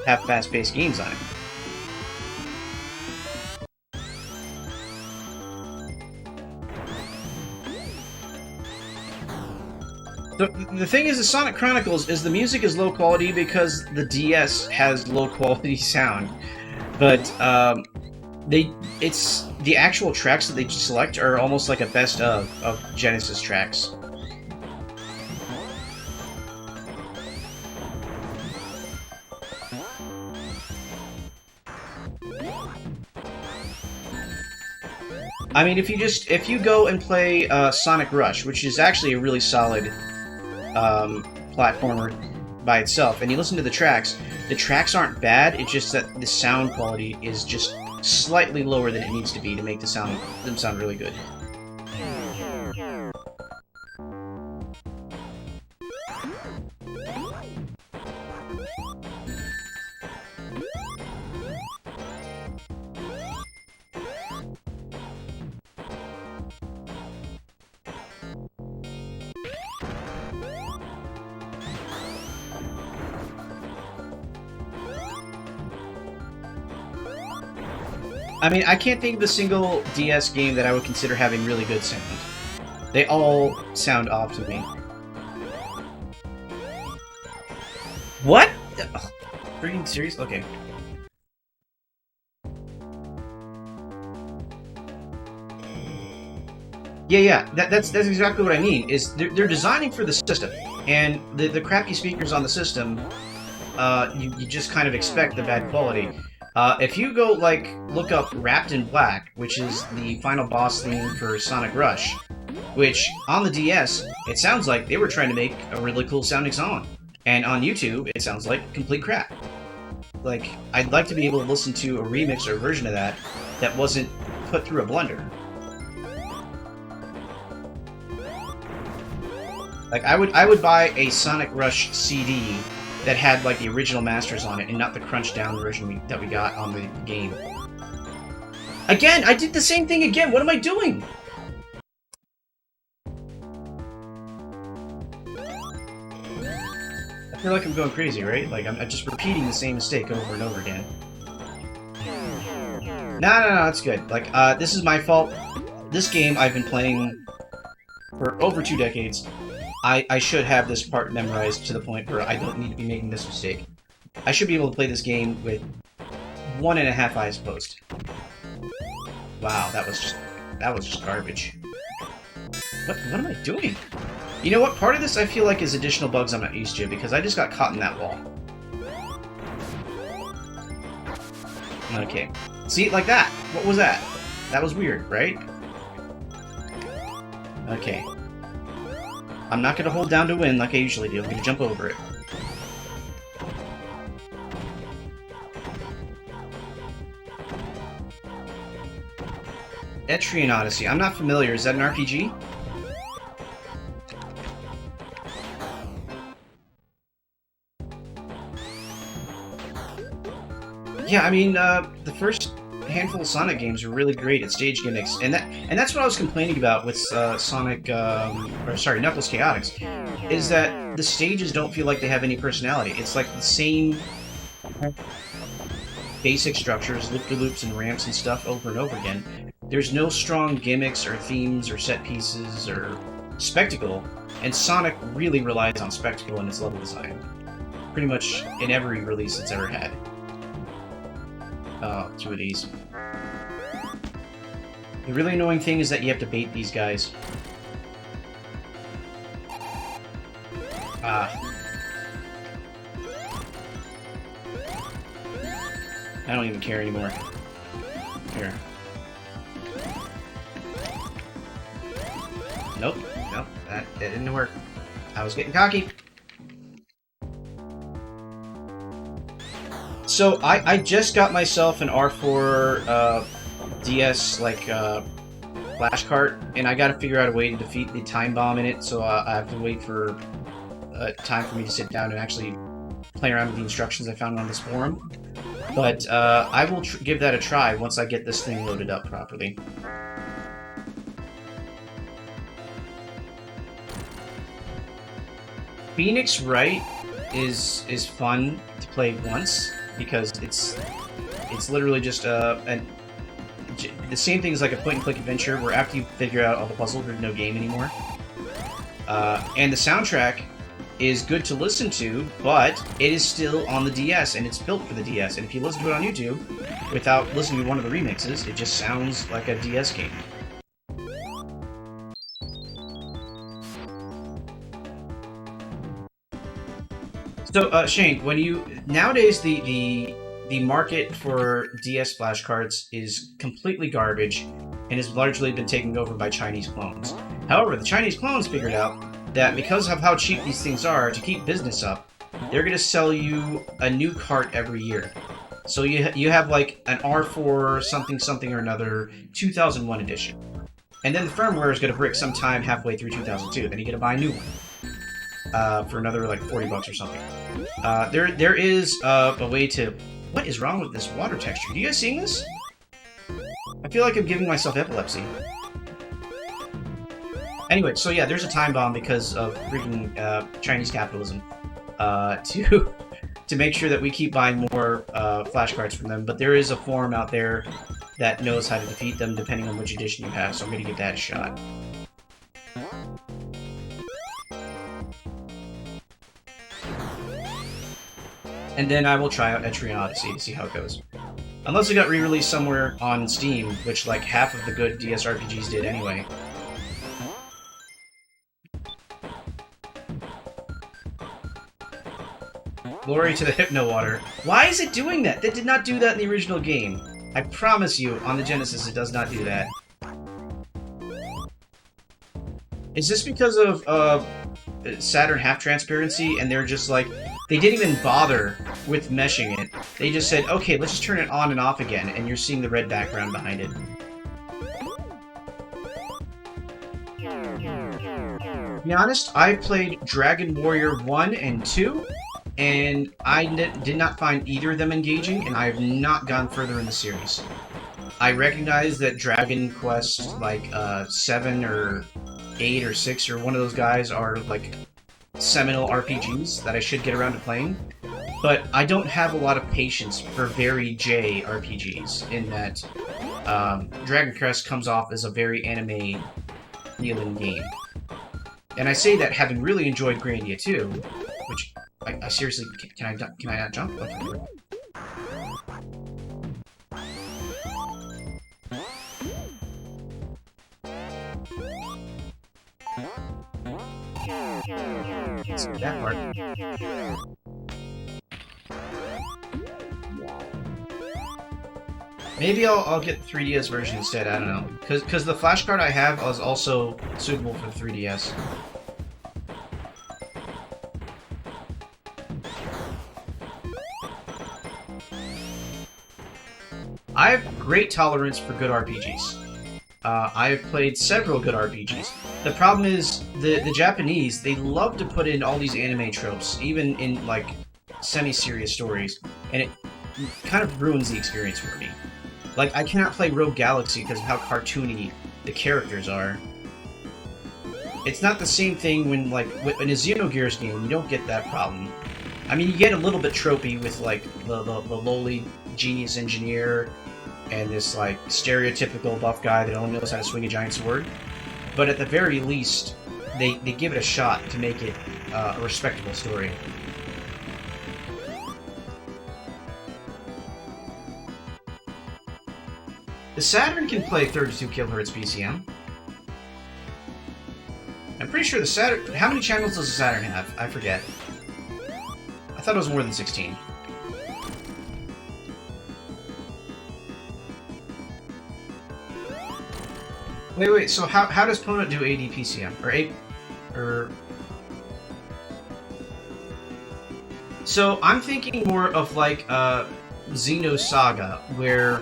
have fast-paced games on it. the thing is, the Sonic Chronicles is the music is low quality because the DS has low quality sound, but it's the actual tracks that they select are almost like a best of Genesis tracks. I mean, if you go and play Sonic Rush, which is actually a really solid platformer by itself, and you listen to the tracks aren't bad. It's just that the sound quality is just slightly lower than it needs to be to make them sound really good. I mean, I can't think of a single DS game that I would consider having really good sound. They all sound off to me. What? Ugh, freaking serious? Okay. Yeah. That's exactly what I mean. Is they're designing for the system, and the crappy speakers on the system, you just kind of expect the bad quality. If you go, like, look up Wrapped in Black, which is the final boss theme for Sonic Rush, which, on the DS, it sounds like they were trying to make a really cool sounding song. And on YouTube, it sounds like complete crap. Like, I'd like to be able to listen to a remix or a version of that that wasn't put through a blender. Like, I would buy a Sonic Rush CD that had, like, the original masters on it, and not the crunched down version that we got on the game. Again! I did the same thing again! What am I doing? I feel like I'm going crazy, right? Like, I'm just repeating the same mistake over and over again. No, it's good. Like, this is my fault. This game I've been playing for over 2 decades. I should have this part memorized to the point where I don't need to be making this mistake. I should be able to play this game with 1.5 eyes closed. Wow, that was just garbage. What am I doing? You know what? Part of this I feel like is additional bugs I'm not used to, because I just got caught in that wall. Okay. See, like that. What was that? That was weird, right? Okay. I'm not gonna hold down to win like I usually do. I'm gonna jump over it. Etrian Odyssey. I'm not familiar. Is that an RPG? Yeah, I mean, the first handful of Sonic games are really great at stage gimmicks, and that's what I was complaining about with Knuckles Chaotix, is that the stages don't feel like they have any personality. It's like the same basic structures, loop-de-loops and ramps and stuff over and over again. There's no strong gimmicks or themes or set pieces or spectacle, and Sonic really relies on spectacle in its level design. Pretty much in every release it's ever had. Oh, 2 of these. The really annoying thing is that you have to bait these guys. I don't even care anymore. Here. Nope, that didn't work. I was getting cocky. So, I just got myself an R4 DS, like, flash cart, and I gotta figure out a way to defeat the time bomb in it, so I have to wait for time for me to sit down and actually play around with the instructions I found on this forum. But I will give that a try once I get this thing loaded up properly. Phoenix Wright is fun to play once, because it's literally just the same thing as like a point-and-click adventure, where after you figure out all the puzzles, there's no game anymore. And the soundtrack is good to listen to, but it is still on the DS, and it's built for the DS. And if you listen to it on YouTube, without listening to one of the remixes, it just sounds like a DS game. So, Shane, when you nowadays the market for DS flashcards is completely garbage, and has largely been taken over by Chinese clones. However, the Chinese clones figured out that because of how cheap these things are, to keep business up, they're going to sell you a new cart every year. So you have like an R4 something something or another 2001 edition. And then the firmware is going to break sometime halfway through 2002. Then you get to buy a new one for another like 40 bucks or something. There is a way to... What is wrong with this water texture? You guys seeing this? I feel like I'm giving myself epilepsy. Anyway, so yeah, there's a time bomb because of freaking Chinese capitalism to make sure that we keep buying more flashcards from them. But there is a forum out there that knows how to defeat them depending on which edition you have, so I'm going to give that a shot. And then I will try out Etrian Odyssey to see how it goes. Unless it got re-released somewhere on Steam, which like half of the good DS RPGs did anyway. Glory to the Hypno Water. Why is it doing that? That did not do that in the original game. I promise you, on the Genesis, it does not do that. Is this because of Saturn half transparency, and they're just like, they didn't even bother with meshing it. They just said, okay, let's just turn it on and off again, and you're seeing the red background behind it. To be honest, I played Dragon Warrior 1 and 2, and I did not find either of them engaging, and I have not gone further in the series. I recognize that Dragon Quest, like, 7 or 8 or 6 or one of those guys are, like, seminal RPGs that I should get around to playing, but I don't have a lot of patience for very J RPGs, in that Dragon Quest comes off as a very anime-feeling game. And I say that having really enjoyed Grandia 2, which... I seriously... Can I not jump? Okay. That part. Maybe I'll get the 3DS version instead, I don't know. Because the flashcard I have is also suitable for the 3DS. I have great tolerance for good RPGs. I have played several good RPGs. The problem is, the Japanese, they love to put in all these anime tropes, even in, like, semi-serious stories, and it kind of ruins the experience for me. Like, I cannot play Rogue Galaxy because of how cartoony the characters are. It's not the same thing when, like, in a Xenogears game, you don't get that problem. I mean, you get a little bit tropey with, like, the lowly genius engineer and this, like, stereotypical buff guy that only knows how to swing a giant sword. But at the very least, they give it a shot to make it a respectable story. The Saturn can play 32 kHz BCM. I'm pretty sure the Saturn... How many channels does the Saturn have? I forget. I thought it was more than 16. Wait, so how does Ponent do AD PCM? So I'm thinking more of like Xenosaga, where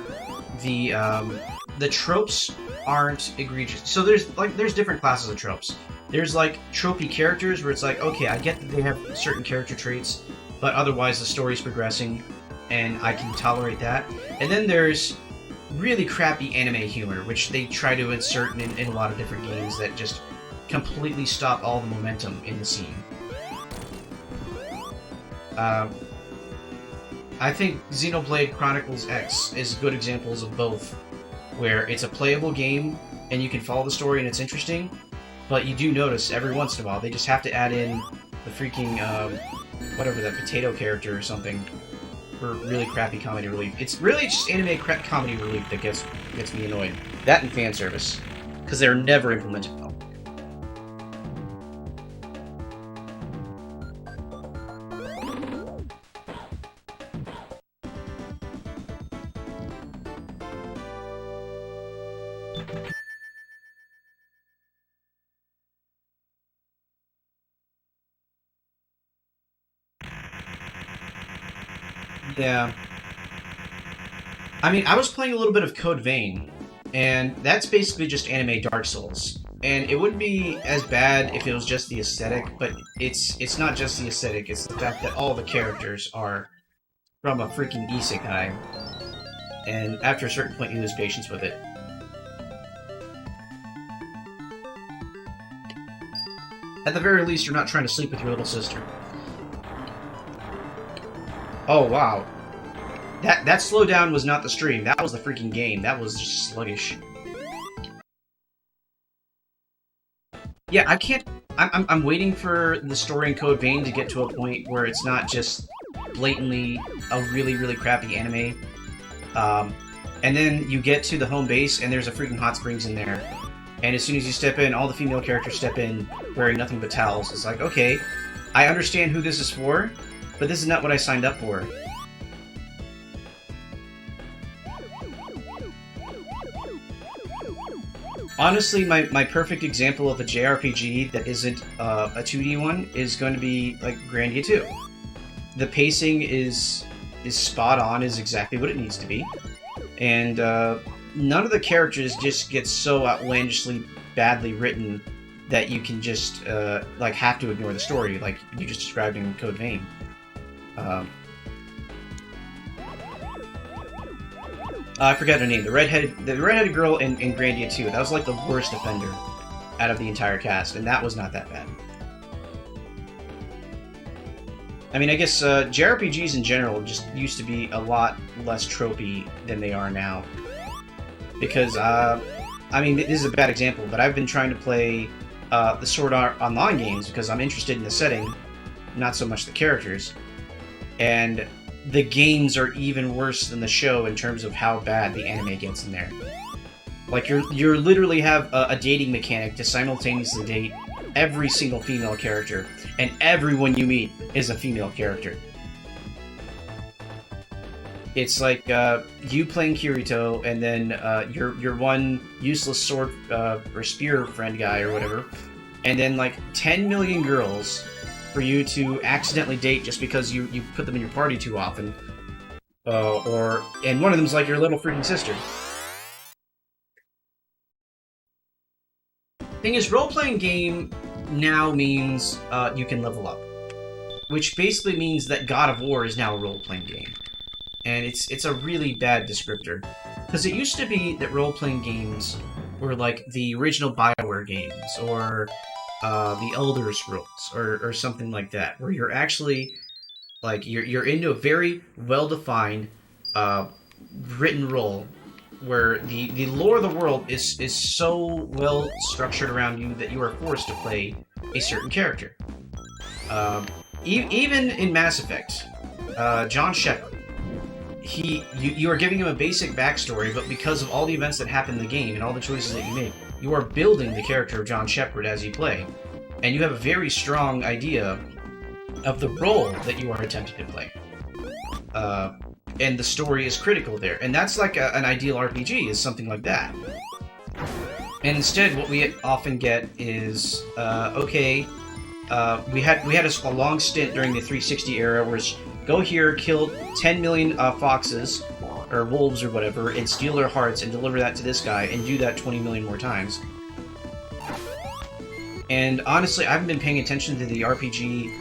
the tropes aren't egregious. So there's different classes of tropes. There's like tropey characters where it's like, okay, I get that they have certain character traits, but otherwise the story's progressing, and I can tolerate that. And then there's really crappy anime humor, which they try to insert in a lot of different games that just completely stop all the momentum in the scene. I think Xenoblade Chronicles X is good examples of both, where it's a playable game and you can follow the story and it's interesting, But you do notice every once in a while they just have to add in the freaking, whatever, that potato character or something for really crappy comedy relief. It's really just anime comedy relief that gets me annoyed. That and fan service. Because they're never implemented well. Yeah. I mean, I was playing a little bit of Code Vein, and that's basically just anime Dark Souls. And it wouldn't be as bad if it was just the aesthetic, but it's not just the aesthetic, it's the fact that all the characters are from a freaking isekai. And after a certain point, you lose patience with it. At the very least, you're not trying to sleep with your little sister. Oh, wow. That slowdown was not the stream. That was the freaking game. That was just sluggish. Yeah, I can't... I'm waiting for the story in Code Vein to get to a point where it's not just blatantly a really, really crappy anime. And then you get to the home base, and there's a freaking hot springs in there. And as soon as you step in, all the female characters step in wearing nothing but towels. It's like, okay, I understand who this is for, but this is not what I signed up for. Honestly, my perfect example of a JRPG that isn't a 2D one is going to be like Grandia 2. The pacing is spot on, is exactly what it needs to be, and none of the characters just get so outlandishly badly written that you can just like have to ignore the story, like you just described in Code Vein. I forgot her name. The redheaded girl in Grandia 2. That was like the worst offender out of the entire cast, and that was not that bad. I mean, I guess JRPGs in general just used to be a lot less tropey than they are now. Because, I mean, this is a bad example, but I've been trying to play the Sword Art Online games because I'm interested in the setting, not so much the characters. And the games are even worse than the show in terms of how bad the anime gets in there. Like, you literally have a dating mechanic to simultaneously date every single female character, and everyone you meet is a female character. It's like you playing Kirito, and then your one useless sword or spear friend guy or whatever, and then like 10 million girls for you to accidentally date just because you put them in your party too often. And one of them's like your little freaking sister. Thing is, role-playing game now means you can level up. Which basically means that God of War is now a role-playing game. And it's a really bad descriptor. Because it used to be that role-playing games were like the original BioWare games, or the Elder Scrolls, or something like that, where you're actually, like, you're into a very well-defined, written role, where the lore of the world is so well structured around you that you are forced to play a certain character. Even in Mass Effect, John Shepard, you are giving him a basic backstory, but because of all the events that happen in the game and all the choices that you make, you are building the character of John Shepard as you play, and you have a very strong idea of the role that you are attempting to play. And the story is critical there, and that's like an ideal RPG, is something like that. And instead, what we often get is, okay, we had a long stint during the 360 era where it's go here, kill 10 million foxes, or wolves or whatever, and steal their hearts and deliver that to this guy, and do that 20 million more times. And honestly, I haven't been paying attention to the RPG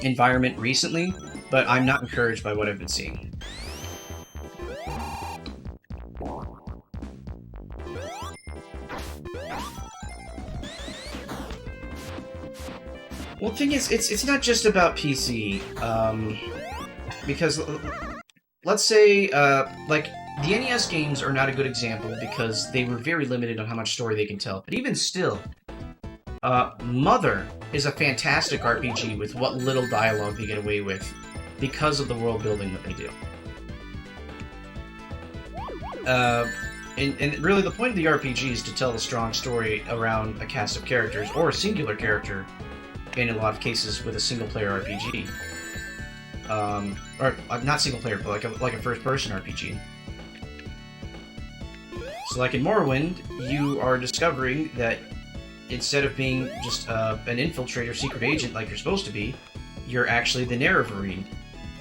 environment recently, but I'm not encouraged by what I've been seeing. Well, the thing is, it's not just about PC, because let's say, like, The NES games are not a good example because they were very limited on how much story they can tell. But even still, Mother is a fantastic RPG with what little dialogue they get away with because of the world building that they do. And really the point of the RPG is to tell a strong story around a cast of characters, or a singular character, in a lot of cases with a single-player RPG. Or not single-player, but like a first-person RPG. So like in Morrowind, you are discovering that instead of being just an infiltrator secret agent like you're supposed to be, you're actually the Nerevarine.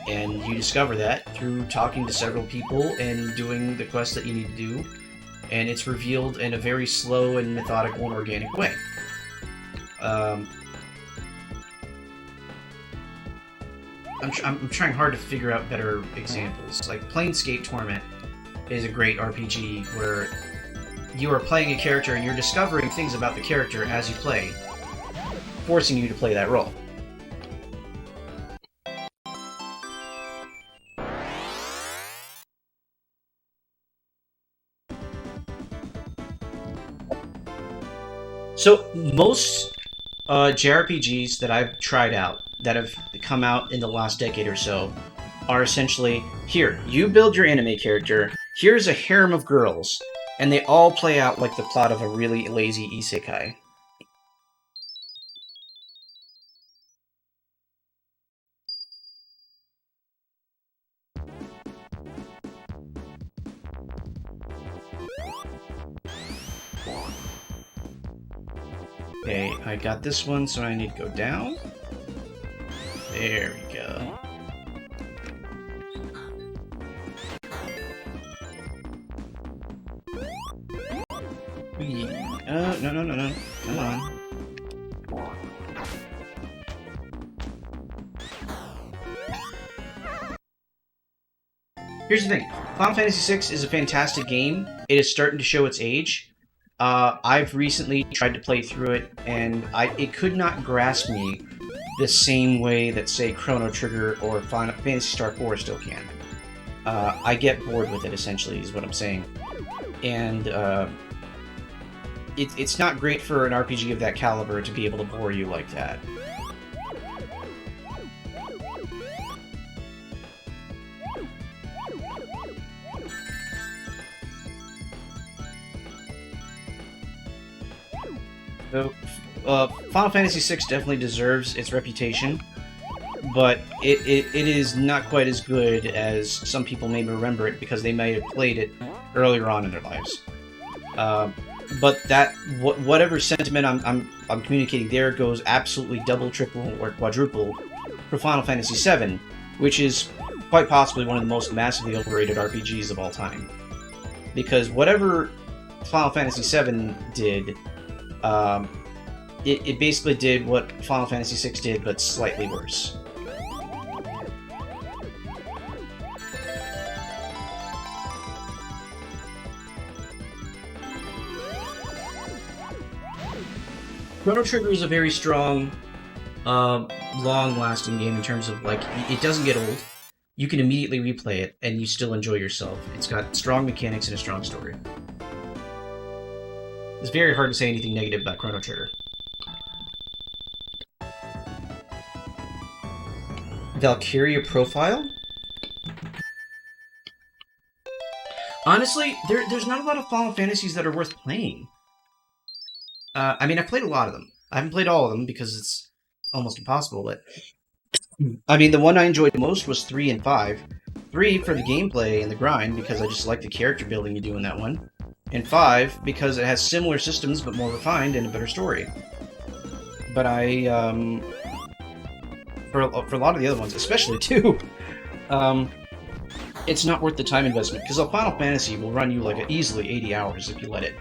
And you discover that through talking to several people and doing the quests that you need to do. And it's revealed in a very slow and methodical and organic way. I'm trying hard to figure out better examples. Like Planescape Torment is a great RPG where you are playing a character and you're discovering things about the character as you play, forcing you to play that role. So most JRPGs that I've tried out that have come out in the last decade or so are essentially, here, you build your anime character, here's a harem of girls, and they all play out like the plot of a really lazy isekai. Okay, I got this one, so I need to go down. There we go. No. Come on. Here's the thing. Final Fantasy VI is a fantastic game. It is starting to show its age. I've recently tried to play through it, and it could not grasp me the same way that, say, Chrono Trigger or Final Fantasy Star 4 still can. I get bored with it, essentially, is what I'm saying. And it's not great for an RPG of that caliber to be able to bore you like that. So, Final Fantasy VI definitely deserves its reputation, but it is not quite as good as some people may remember it because they may have played it earlier on in their lives. But that whatever sentiment I'm communicating there goes absolutely double, triple, or quadruple for Final Fantasy VII, which is quite possibly one of the most massively overrated RPGs of all time. Because whatever Final Fantasy VII did, it basically did what Final Fantasy VI did, but slightly worse. Chrono Trigger is a very strong, long-lasting game in terms of, like, it doesn't get old. You can immediately replay it, and you still enjoy yourself. It's got strong mechanics and a strong story. It's very hard to say anything negative about Chrono Trigger. Valkyria Profile? Honestly, there's not a lot of Final Fantasies that are worth playing. I mean, I've played a lot of them. I haven't played all of them because it's almost impossible, but... I mean, the one I enjoyed most was 3 and 5. 3 for the gameplay and the grind, because I just like the character building you do in that one. And 5 because it has similar systems, but more refined and a better story. But for a lot of the other ones, especially 2, it's not worth the time investment, because a Final Fantasy will run you like easily 80 hours if you let it.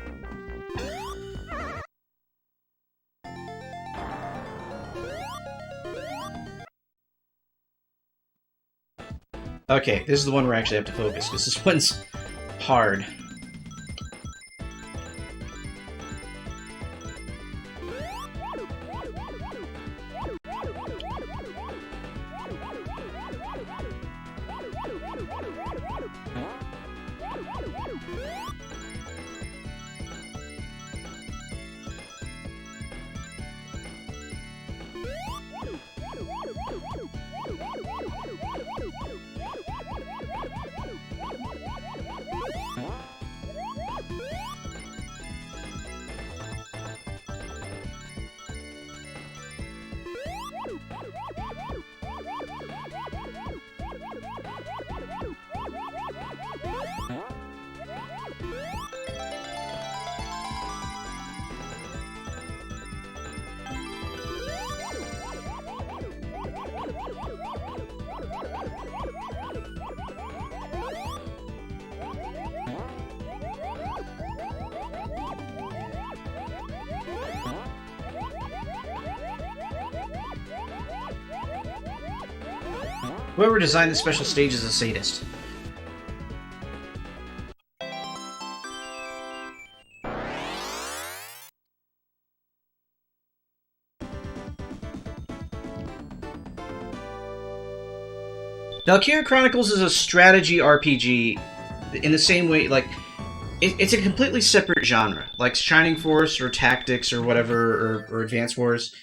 Okay, this is the one where I actually have to focus, because this one's hard. Whoever designed the special stage is a sadist. Valkyria Chronicles is a strategy RPG in the same way, like, it's a completely separate genre. Like Shining Force or Tactics or whatever, or Advance Wars.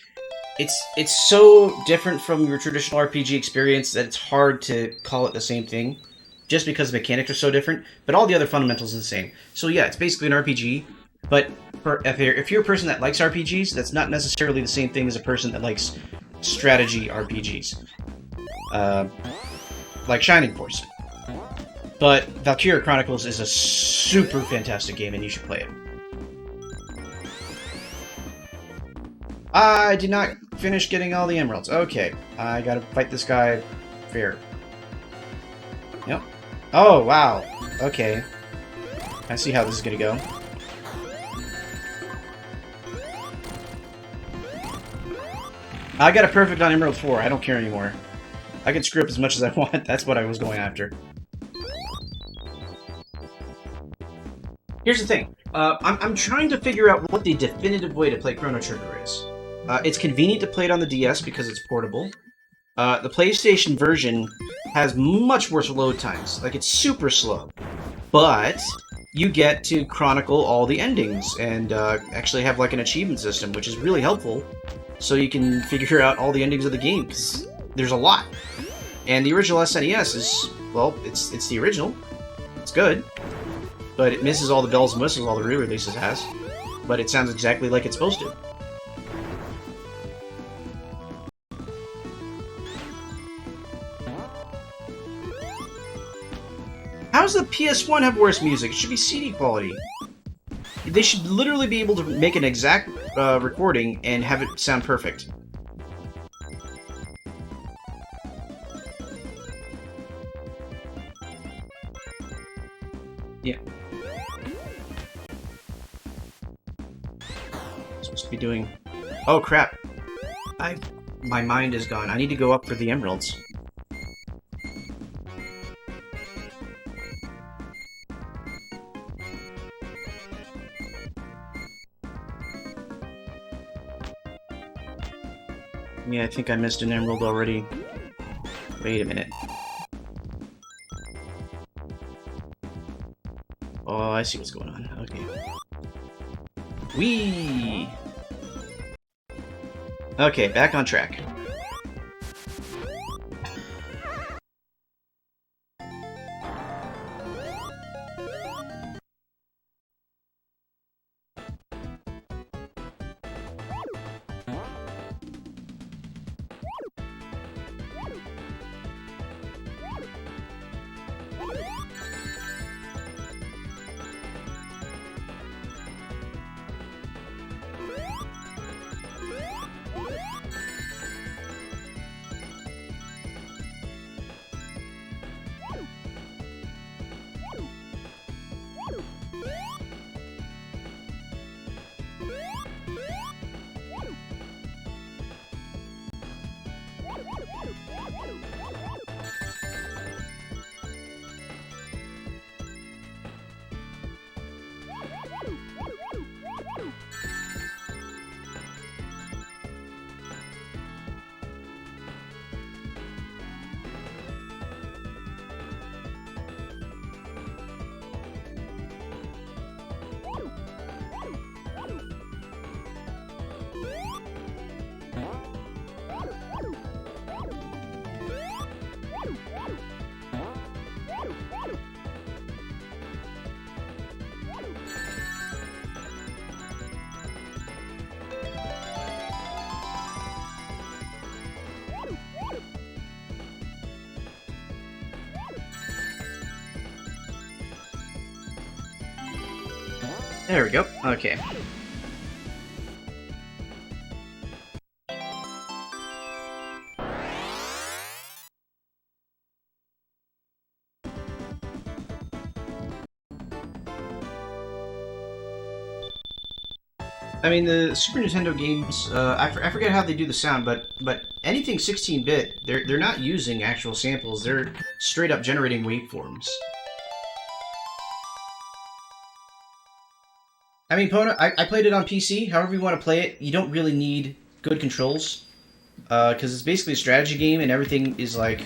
It's so different from your traditional RPG experience that it's hard to call it the same thing, just because the mechanics are so different. But all the other fundamentals are the same. So yeah, it's basically an RPG. But if you're a person that likes RPGs, that's not necessarily the same thing as a person that likes strategy RPGs, like Shining Force. But Valkyria Chronicles is a super fantastic game, and you should play it. I did not finish getting all the emeralds. Okay, I gotta fight this guy fair. Yep. Oh, wow. Okay. I see how this is gonna go. I got a perfect on Emerald 4. I don't care anymore. I can screw up as much as I want. That's what I was going after. Here's the thing. I'm trying to figure out what the definitive way to play Chrono Trigger is. It's convenient to play it on the DS because it's portable. The PlayStation version has much worse load times. Like, it's super slow. But you get to chronicle all the endings and actually have like an achievement system, which is really helpful. So you can figure out all the endings of the game, because there's a lot. And the original SNES is, well, it's the original. It's good. But it misses all the bells and whistles all the re-releases has. But it sounds exactly like it's supposed to. How does the PS1 have worse music? It should be CD quality. They should literally be able to make an exact recording and have it sound perfect. Yeah. Supposed to be doing... Oh, crap. My mind is gone. I need to go up for the emeralds. Yeah, I think I missed an emerald already. Wait a minute. Oh, I see what's going on. Okay. Whee! Okay, back on track. There we go. Okay. I mean, the Super Nintendo games, I forget how they do the sound, but anything 16-bit, they're not using actual samples. They're straight up generating waveforms. I mean, Pona, I played it on PC. However you want to play it, you don't really need good controls, because it's basically a strategy game, and everything is like,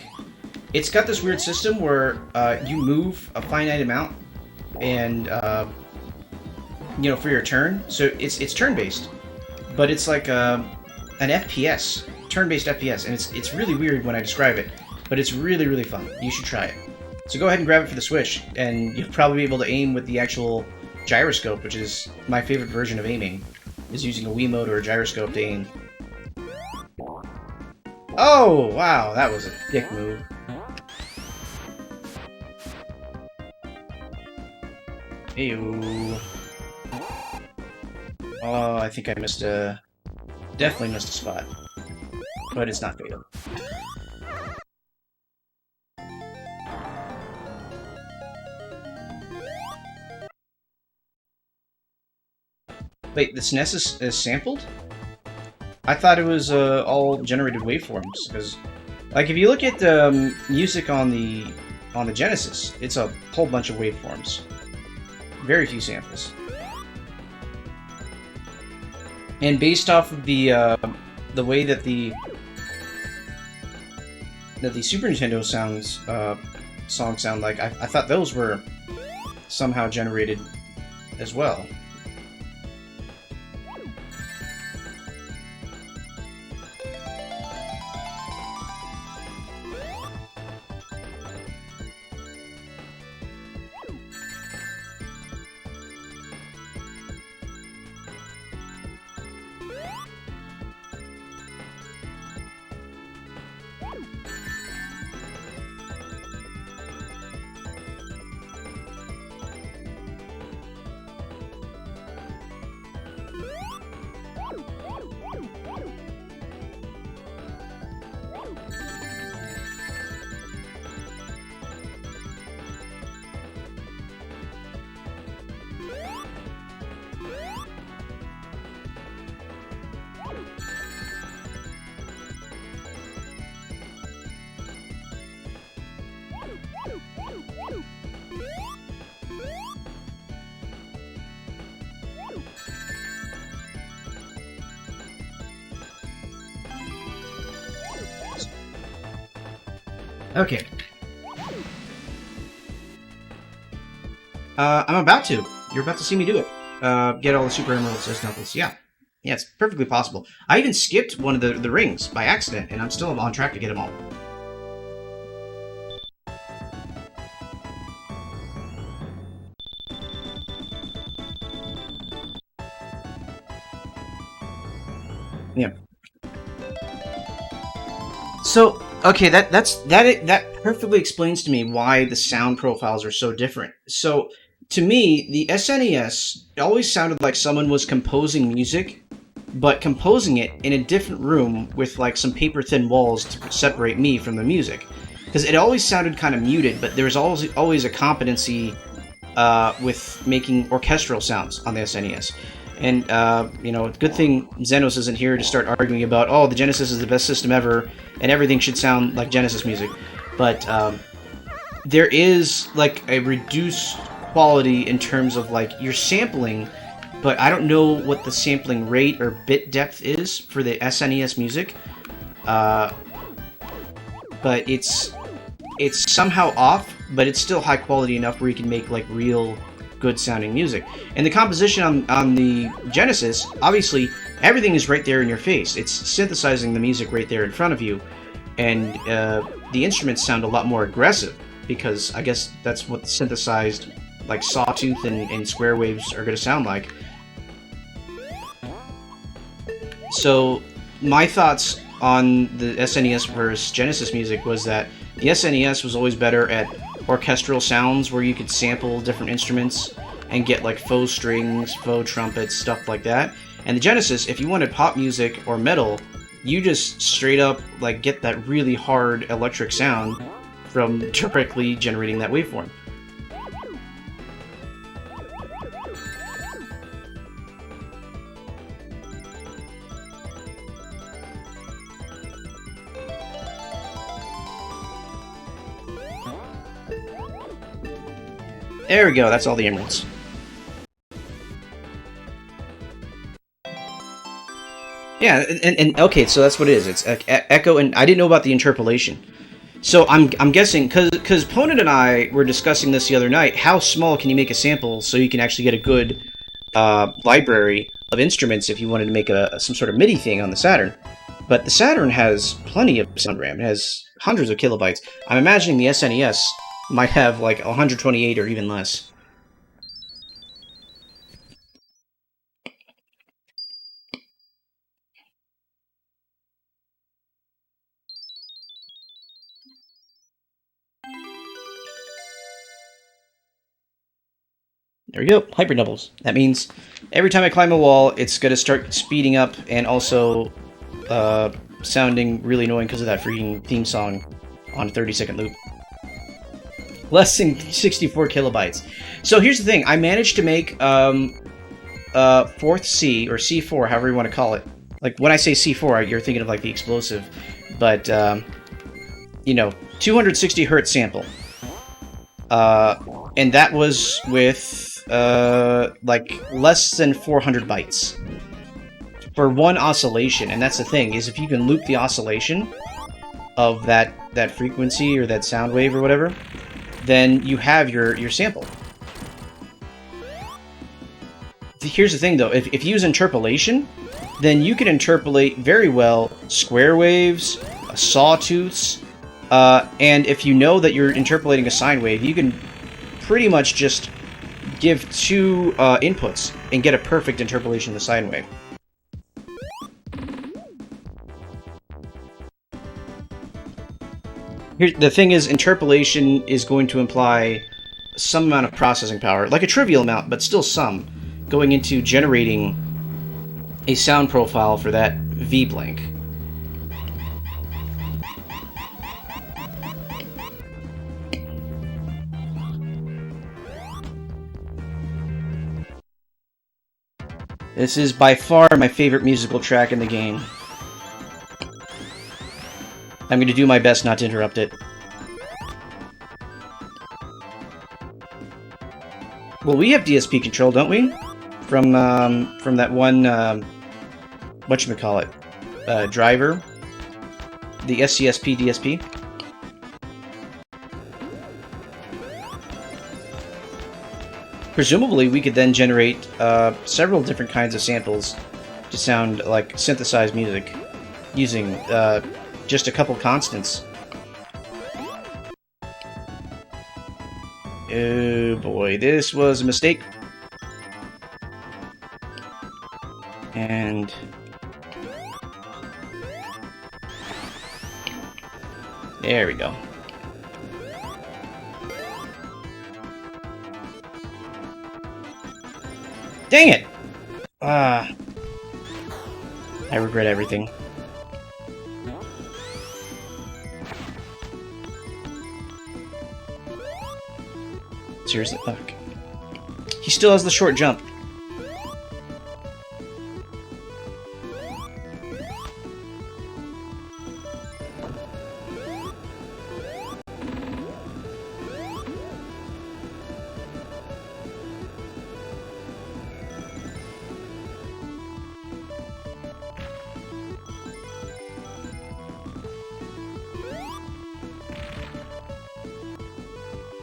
it's got this weird system where you move a finite amount, and you know, for your turn. So it's turn-based, but it's like an FPS, turn-based FPS, and it's really weird when I describe it, but it's really fun. You should try it. So go ahead and grab it for the Switch, and you'll probably be able to aim with the actual gyroscope, which is my favorite version of aiming, is using a Wiimote or a gyroscope to aim. Oh, wow, that was a dick move. Ew. Oh, I think I missed a... Definitely missed a spot. But it's not fatal. Wait, this NES is sampled? I thought it was all generated waveforms, because... Like, if you look at the music on the Genesis, it's a whole bunch of waveforms. Very few samples. And based off of the way that the Super Nintendo songs sound like, I thought those were somehow generated as well. Okay. I'm about to. You're about to see me do it. Get all the Super Emeralds as Knuckles. Yeah. Yeah, it's perfectly possible. I even skipped one of the rings by accident, and I'm still on track to get them all. Yeah. So, okay, that perfectly explains to me why the sound profiles are so different. So, to me, the SNES always sounded like someone was composing music, but composing it in a different room with like some paper-thin walls to separate me from the music. Because it always sounded kind of muted, but there was always a competency with making orchestral sounds on the SNES. And, you know, good thing Xenos isn't here to start arguing about, oh, the Genesis is the best system ever, and everything should sound like Genesis music. But there is, like, a reduced quality in terms of, like, you're sampling, but I don't know what the sampling rate or bit depth is for the SNES music. But it's somehow off, but it's still high quality enough where you can make, like, real good sounding music. And the composition on the Genesis, obviously everything is right there in your face. It's synthesizing the music right there in front of you, and the instruments sound a lot more aggressive, because I guess that's what the synthesized like sawtooth and square waves are going to sound like. So my thoughts on the SNES versus Genesis music was that the SNES was always better at orchestral sounds where you could sample different instruments and get like faux strings, faux trumpets, stuff like that. And the Genesis, if you wanted pop music or metal, you just straight up like get that really hard electric sound from directly generating that waveform. There we go, that's all the emeralds. Yeah, and okay, so that's what it is. It's echo, and I didn't know about the interpolation. So I'm guessing, because Ponent and I were discussing this the other night, how small can you make a sample so you can actually get a good library of instruments if you wanted to make some sort of MIDI thing on the Saturn. But the Saturn has plenty of sound RAM. It has hundreds of kilobytes. I'm imagining the SNES might have like 128 or even less. There we go, hyper doubles. That means every time I climb a wall, it's going to start speeding up and also sounding really annoying because of that freaking theme song on a 30-second loop. Less than 64 kilobytes. So here's the thing. I managed to make 4th C, or C4, however you want to call it. Like, when I say C4, you're thinking of, like, the explosive. But, you know, 260 hertz sample. And that was with, like, less than 400 bytes. For one oscillation. And that's the thing, is if you can loop the oscillation of that frequency or that sound wave or whatever, then you have your sample. Here's the thing, though. If you use interpolation, then you can interpolate very well square waves, sawtooths, and if you know that you're interpolating a sine wave, you can pretty much just give 2 inputs and get a perfect interpolation of the sine wave. The thing is, interpolation is going to imply some amount of processing power, like a trivial amount, but still some, going into generating a sound profile for that V-blank. This is by far my favorite musical track in the game. I'm going to do my best not to interrupt it. Well, we have DSP control, don't we? From that one, whatchamacallit, driver. The SCSP DSP. Presumably, we could then generate several different kinds of samples to sound like synthesized music using just a couple constants. Oh boy, this was a mistake. And there we go. Dang it! I regret everything. Seriously, fuck. He still has the short jump.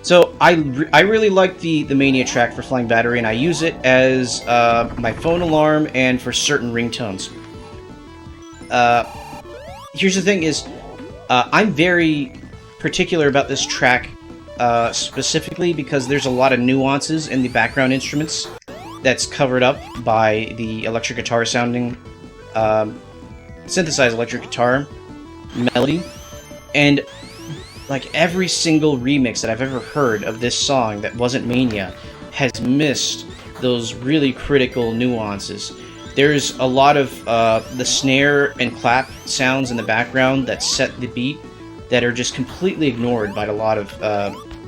So I really like the Mania track for Flying Battery, and I use it as my phone alarm and for certain ringtones. Here's the thing is, I'm very particular about this track specifically because there's a lot of nuances in the background instruments that's covered up by the electric guitar sounding, synthesized electric guitar melody, and like every single remix that I've ever heard of this song that wasn't Mania has missed those really critical nuances. There's a lot of the snare and clap sounds in the background that set the beat that are just completely ignored by a lot of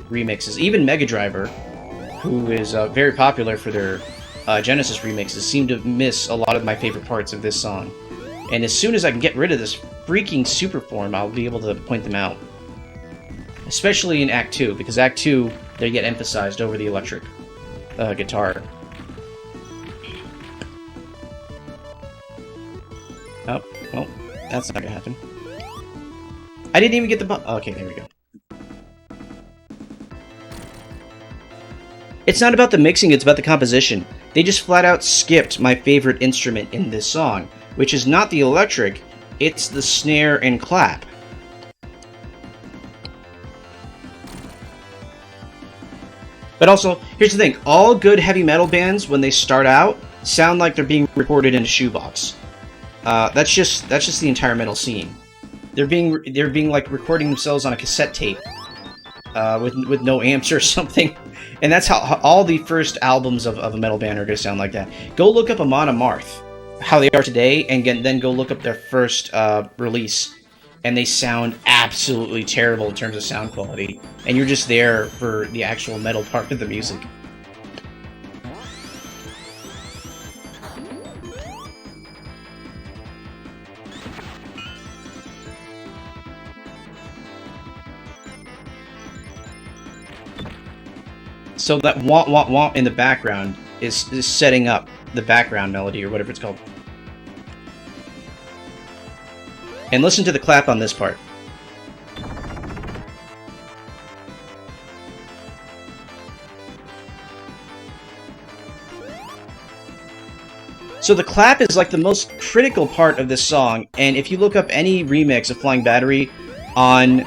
remixes. Even Mega Driver, who is very popular for their Genesis remixes, seem to miss a lot of my favorite parts of this song. And as soon as I can get rid of this freaking super form, I'll be able to point them out. especially in Act 2, because Act 2, they get emphasized over the electric guitar. Oh, well, that's not gonna happen. I didn't even get the okay, there we go. It's not about the mixing, it's about the composition. They just flat out skipped my favorite instrument in this song, which is not the electric, it's the snare and clap. But also, here's the thing, all good heavy metal bands, when they start out, sound like they're being recorded in a shoebox. That's just the entire metal scene. They're being like recording themselves on a cassette tape, with no amps or something. And that's how all the first albums of a metal band are going to sound like that. Go look up Amon Amarth, how they are today, and then go look up their first release. And they sound absolutely terrible in terms of sound quality. And you're just there for the actual metal part of the music. So that womp womp womp in the background is setting up the background melody, or whatever it's called. And listen to the clap on this part. So the clap is like the most critical part of this song, and if you look up any remix of Flying Battery on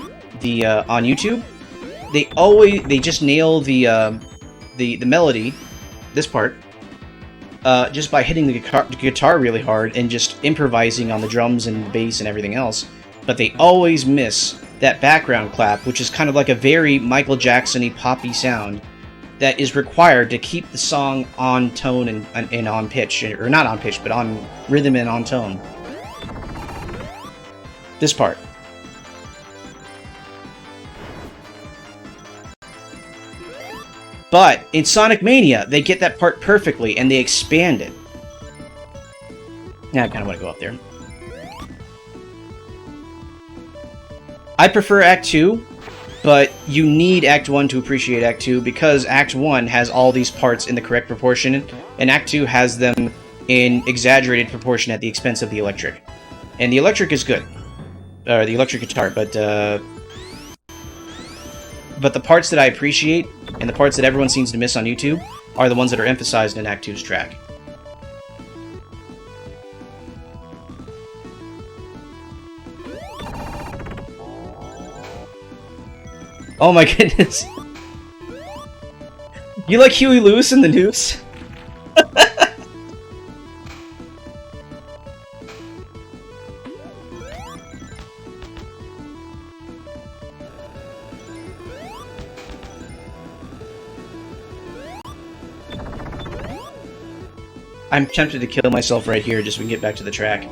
the on YouTube, they just nail the melody, this part, just by hitting the guitar really hard and just improvising on the drums and bass and everything else. But they always miss that background clap, which is kind of like a very Michael Jackson-y poppy sound that is required to keep the song on tone and on pitch, or not on pitch, but on rhythm and on tone. This part. But in Sonic Mania, they get that part perfectly, and they expand it. Now I kind of want to go up there. I prefer Act 2, but you need Act 1 to appreciate Act 2, because Act 1 has all these parts in the correct proportion, and Act 2 has them in exaggerated proportion at the expense of the electric. And the electric is good. Or the electric guitar, but the parts that I appreciate, and the parts that everyone seems to miss on YouTube, are the ones that are emphasized in Act 2's track. Oh my goodness. You like Huey Lewis in the news? I'm tempted to kill myself right here just so we can get back to the track.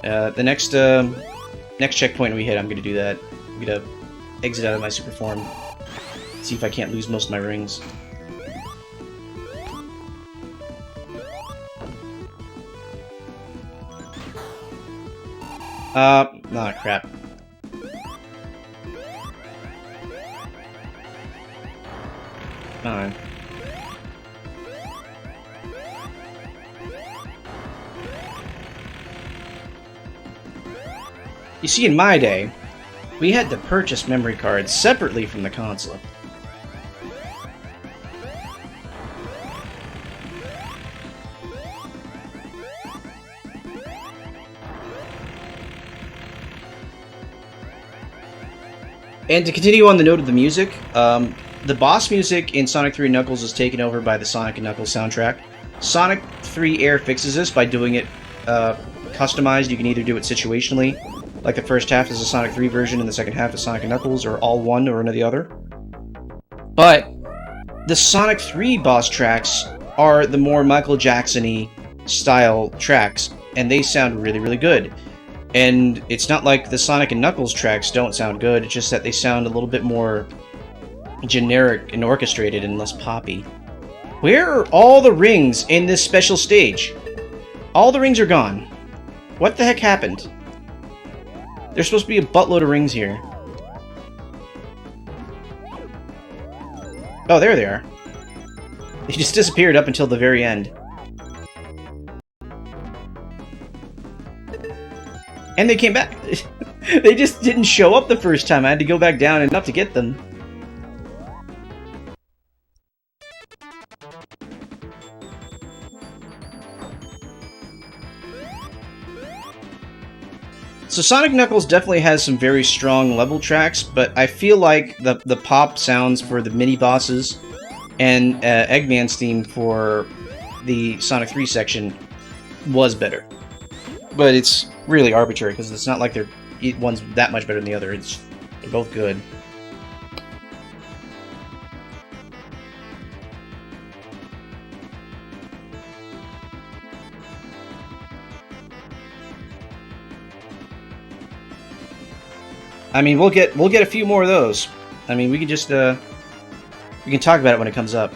The next checkpoint we hit, I'm gonna do that. I'm gonna exit out of my super form. See if I can't lose most of my rings. Nah, crap. Alright. You see, in my day, we had to purchase memory cards separately from the console. And to continue on the note of the music, the boss music in Sonic 3 Knuckles is taken over by the Sonic & Knuckles soundtrack. Sonic 3 Air fixes this by doing it customized. You can either do it situationally, like the first half is a Sonic 3 version and the second half is Sonic & Knuckles, or all one or the other. But the Sonic 3 boss tracks are the more Michael Jackson-y style tracks, and they sound really, really good. And it's not like the Sonic & Knuckles tracks don't sound good, it's just that they sound a little bit more generic and orchestrated and less poppy. Where are all the rings in this special stage? All the rings are gone. What the heck happened? There's supposed to be a buttload of rings here. Oh, there they are. They just disappeared up until the very end. And they came back. They just didn't show up the first time. I had to go back down and up to get them. So Sonic Knuckles definitely has some very strong level tracks, but I feel like the pop sounds for the mini-bosses and Eggman's theme for the Sonic 3 section was better. But it's really arbitrary, because it's not like one's that much better than the other. They're both good. I mean, we'll get a few more of those. I mean, we can just we can talk about it when it comes up.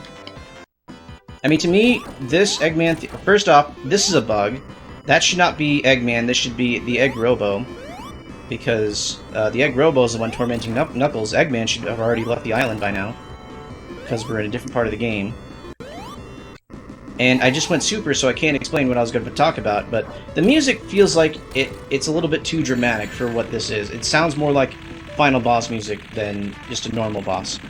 I mean, to me, this Eggman... First off, this is a bug. That should not be Eggman. This should be the Egg Robo, because the Egg Robo is the one tormenting Knuckles. Eggman should have already left the island by now, because we're in a different part of the game. And I just went super, so I can't explain what I was going to talk about, but the music feels like it's a little bit too dramatic for what this is. It sounds more like final boss music than just a normal boss.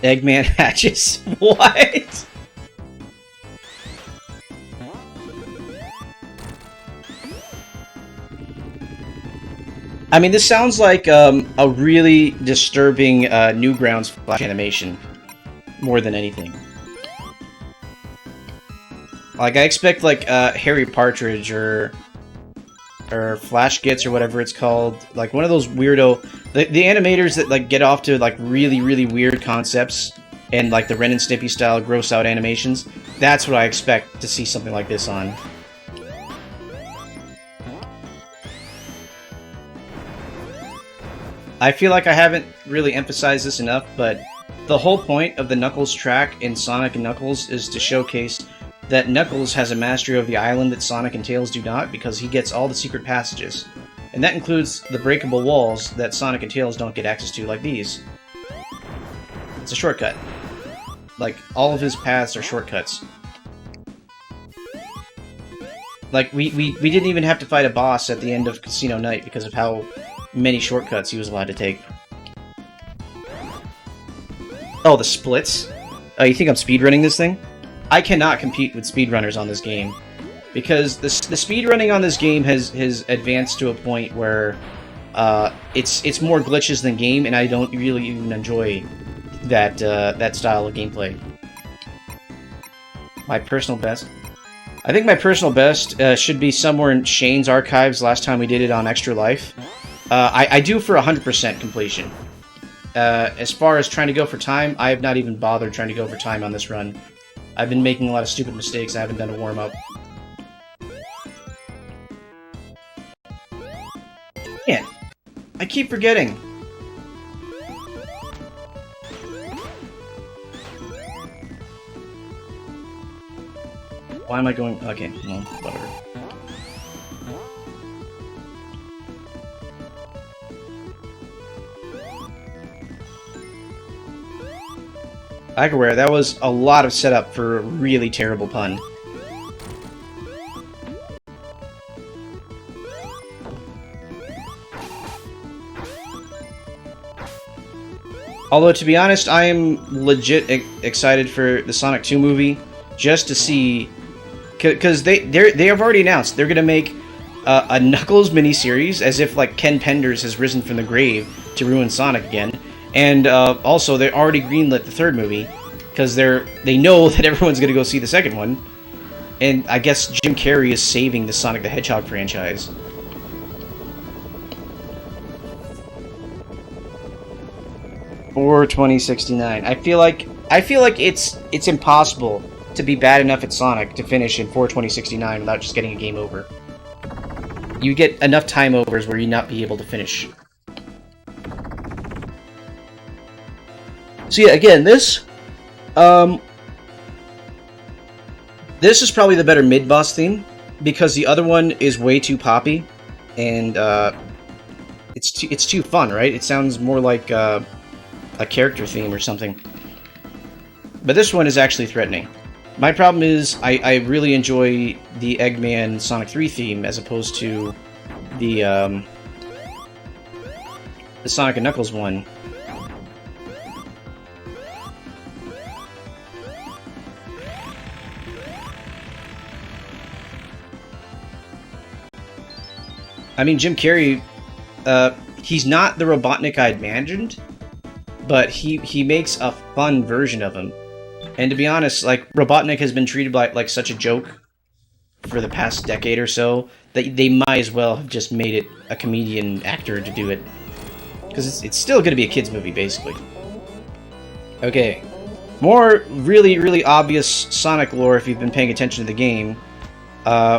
Eggman hatches? What? I mean, this sounds like a really disturbing Newgrounds Flash animation, more than anything. Like, I expect, like, Harry Partridge or Flash Gits or whatever it's called, like one of those weirdo... The animators that, like, get off to, like, really, really weird concepts and, like, the Ren and Stimpy style gross out animations, that's what I expect to see something like this on. I feel like I haven't really emphasized this enough, but the whole point of the Knuckles track in Sonic and Knuckles is to showcase that Knuckles has a mastery of the island that Sonic and Tails do not, because he gets all the secret passages. And that includes the breakable walls that Sonic and Tails don't get access to, like these. It's a shortcut. Like, all of his paths are shortcuts. Like, we didn't even have to fight a boss at the end of Casino Night because of how many shortcuts he was allowed to take. Oh, the splits? Oh, you think I'm speedrunning this thing? I cannot compete with speedrunners on this game, because the speedrunning on this game has advanced to a point where it's more glitches than game, and I don't really even enjoy that that style of gameplay. My personal best? I think my personal best should be somewhere in Shane's archives last time we did it on Extra Life. I do for 100% completion. As far as trying to go for time, I have not even bothered trying to go for time on this run. I've been making a lot of stupid mistakes. I haven't done a warm-up. Man, I keep forgetting. Why am I going... Okay, well, whatever. Agaware, that was a lot of setup for a really terrible pun. Although, to be honest, I am legit excited for the Sonic 2 movie, just to see... Because they have already announced they're going to make a Knuckles miniseries, as if, like, Ken Penders has risen from the grave to ruin Sonic again. And also, they already greenlit the third movie, because they know that everyone's going to go see the second one. And I guess Jim Carrey is saving the Sonic the Hedgehog franchise. For 2069. I feel like it's impossible to be bad enough at Sonic to finish in 2069 without just getting a game over. you get enough time overs where you not be able to finish. So yeah, again, this is probably the better mid-boss theme, because the other one is way too poppy, and it's too fun, right? It sounds more like a character theme or something. But this one is actually threatening. My problem is I really enjoy the Eggman Sonic 3 theme as opposed to the Sonic and Knuckles one. I mean, Jim Carrey, he's not the Robotnik I'd imagined, but he makes a fun version of him. And to be honest, like, Robotnik has been treated like such a joke for the past decade or so that they might as well have just made it a comedian actor to do it. Because it's still going to be a kid's movie, basically. Okay. More really, really obvious Sonic lore if you've been paying attention to the game.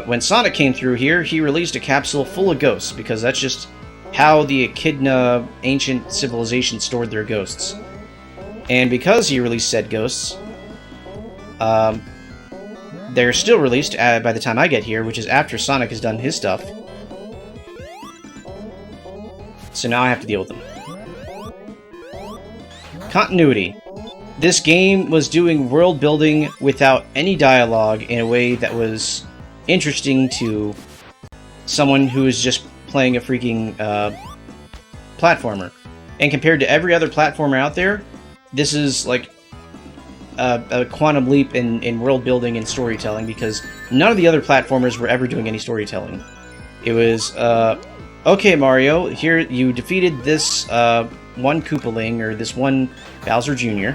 When Sonic came through here, he released a capsule full of ghosts, because that's just how the Echidna ancient civilization stored their ghosts. And because he released said ghosts, they're still released by the time I get here, which is after Sonic has done his stuff. So now I have to deal with them. Continuity. This game was doing world building without any dialogue in a way that was interesting to someone who is just playing a freaking platformer. And compared to every other platformer out there, this is like a quantum leap in world building and storytelling, because none of the other platformers were ever doing any storytelling. It was, okay, Mario, here you defeated this one Koopaling, or this one Bowser Jr.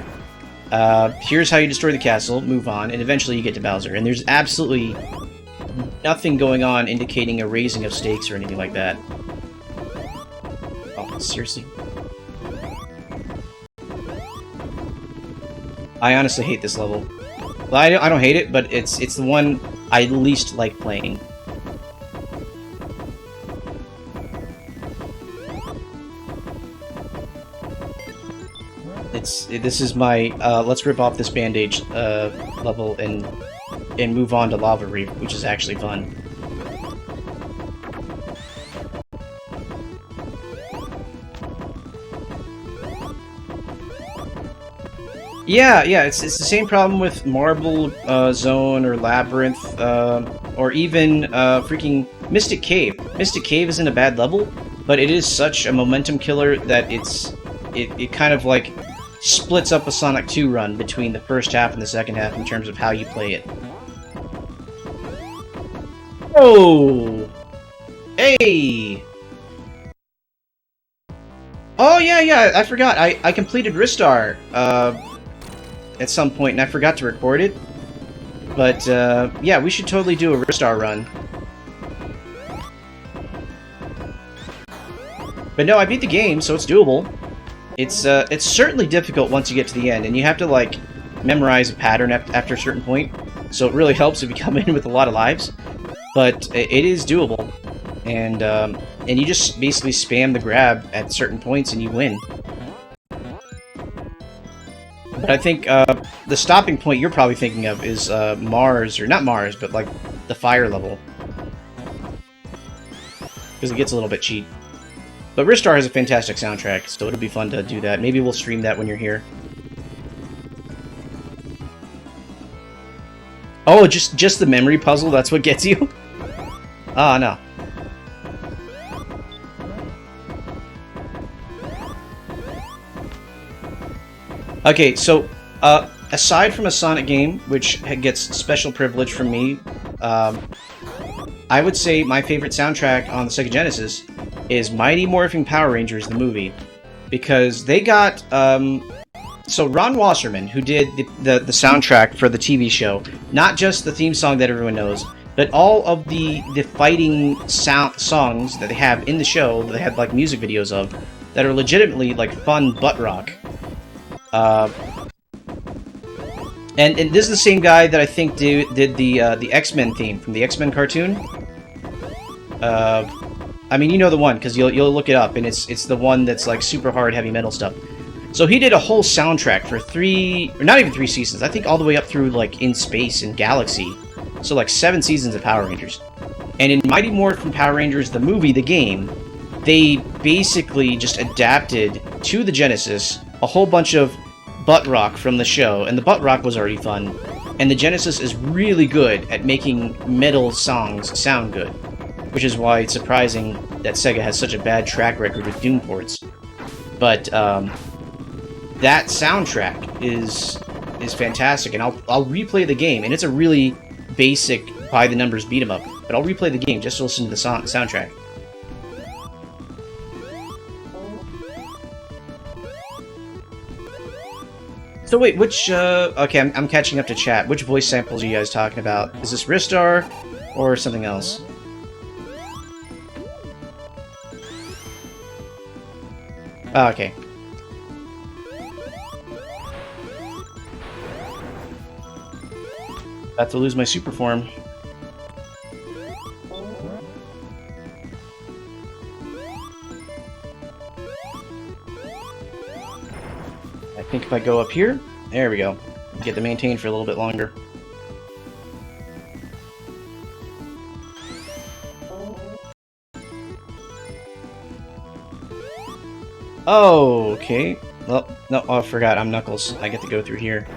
Here's how you destroy the castle, move on, and eventually you get to Bowser. And there's absolutely nothing going on indicating a raising of stakes or anything like that. Oh, seriously? I honestly hate this level. Well, I don't hate it, but it's the one I least like playing. This is my let's rip off this bandage level and move on to Lava Reef, which is actually fun. Yeah, it's the same problem with Marble Zone or Labyrinth, or even freaking Mystic Cave. Mystic Cave isn't a bad level, but it is such a momentum killer that it kind of like splits up a Sonic 2 run between the first half and the second half in terms of how you play it. Oh! Hey! Oh, yeah, I forgot. I completed Ristar at some point, and I forgot to record it. But, yeah, we should totally do a Ristar run. But no, I beat the game, so it's doable. It's certainly difficult once you get to the end, and you have to, like, memorize a pattern after a certain point. So it really helps if you come in with a lot of lives. But it is doable. And you just basically spam the grab at certain points and you win. But I think the stopping point you're probably thinking of is Mars, or not Mars, but like the fire level. Because it gets a little bit cheap. But Ristar has a fantastic soundtrack, so it'll be fun to do that. Maybe we'll stream that when you're here. Oh, just the memory puzzle, that's what gets you? Ah, no. Okay, so, aside from a Sonic game, which gets special privilege from me, I would say my favorite soundtrack on the Sega Genesis is Mighty Morphin Power Rangers, the movie. Because they got, so Ron Wasserman, who did the soundtrack for the TV show, not just the theme song that everyone knows, but all of the fighting songs that they have in the show, that they had like music videos of, that are legitimately like fun butt rock. And this is the same guy that I think did the X-Men theme from the X-Men cartoon. I mean, you know the one, because you'll look it up, and it's the one that's like super hard heavy metal stuff. So he did a whole soundtrack for or not even 3 seasons, I think all the way up through like In Space and Galaxy. So like 7 seasons of Power Rangers. And in Mighty Morphin Power Rangers, the movie, the game, they basically just adapted to the Genesis a whole bunch of butt rock from the show, and the butt rock was already fun. And the Genesis is really good at making metal songs sound good, which is why it's surprising that Sega has such a bad track record with Doom ports. But that soundtrack is fantastic, and I'll replay the game, and it's a really basic by the numbers beat 'em up, but I'll replay the game just to listen to the soundtrack. So wait, which okay, I'm catching up to chat. Which voice samples are you guys talking about? Is this Ristar or something else? Oh, okay. About to lose my super form. I think if I go up here, there we go. Get to maintain for a little bit longer. Oh, okay. Well, no, oh, I forgot. I'm Knuckles. I get to go through here.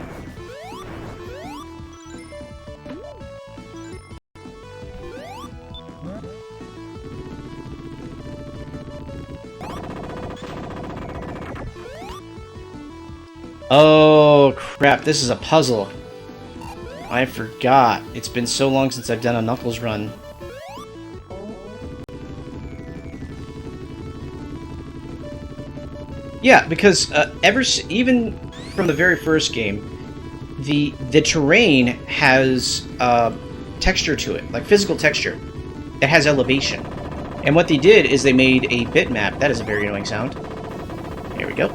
Oh, crap. This is a puzzle. I forgot. It's been so long since I've done a Knuckles run. Yeah, because even from the very first game, the terrain has texture to it, like physical texture. It has elevation. And what they did is they made a bitmap. That is a very annoying sound. There we go.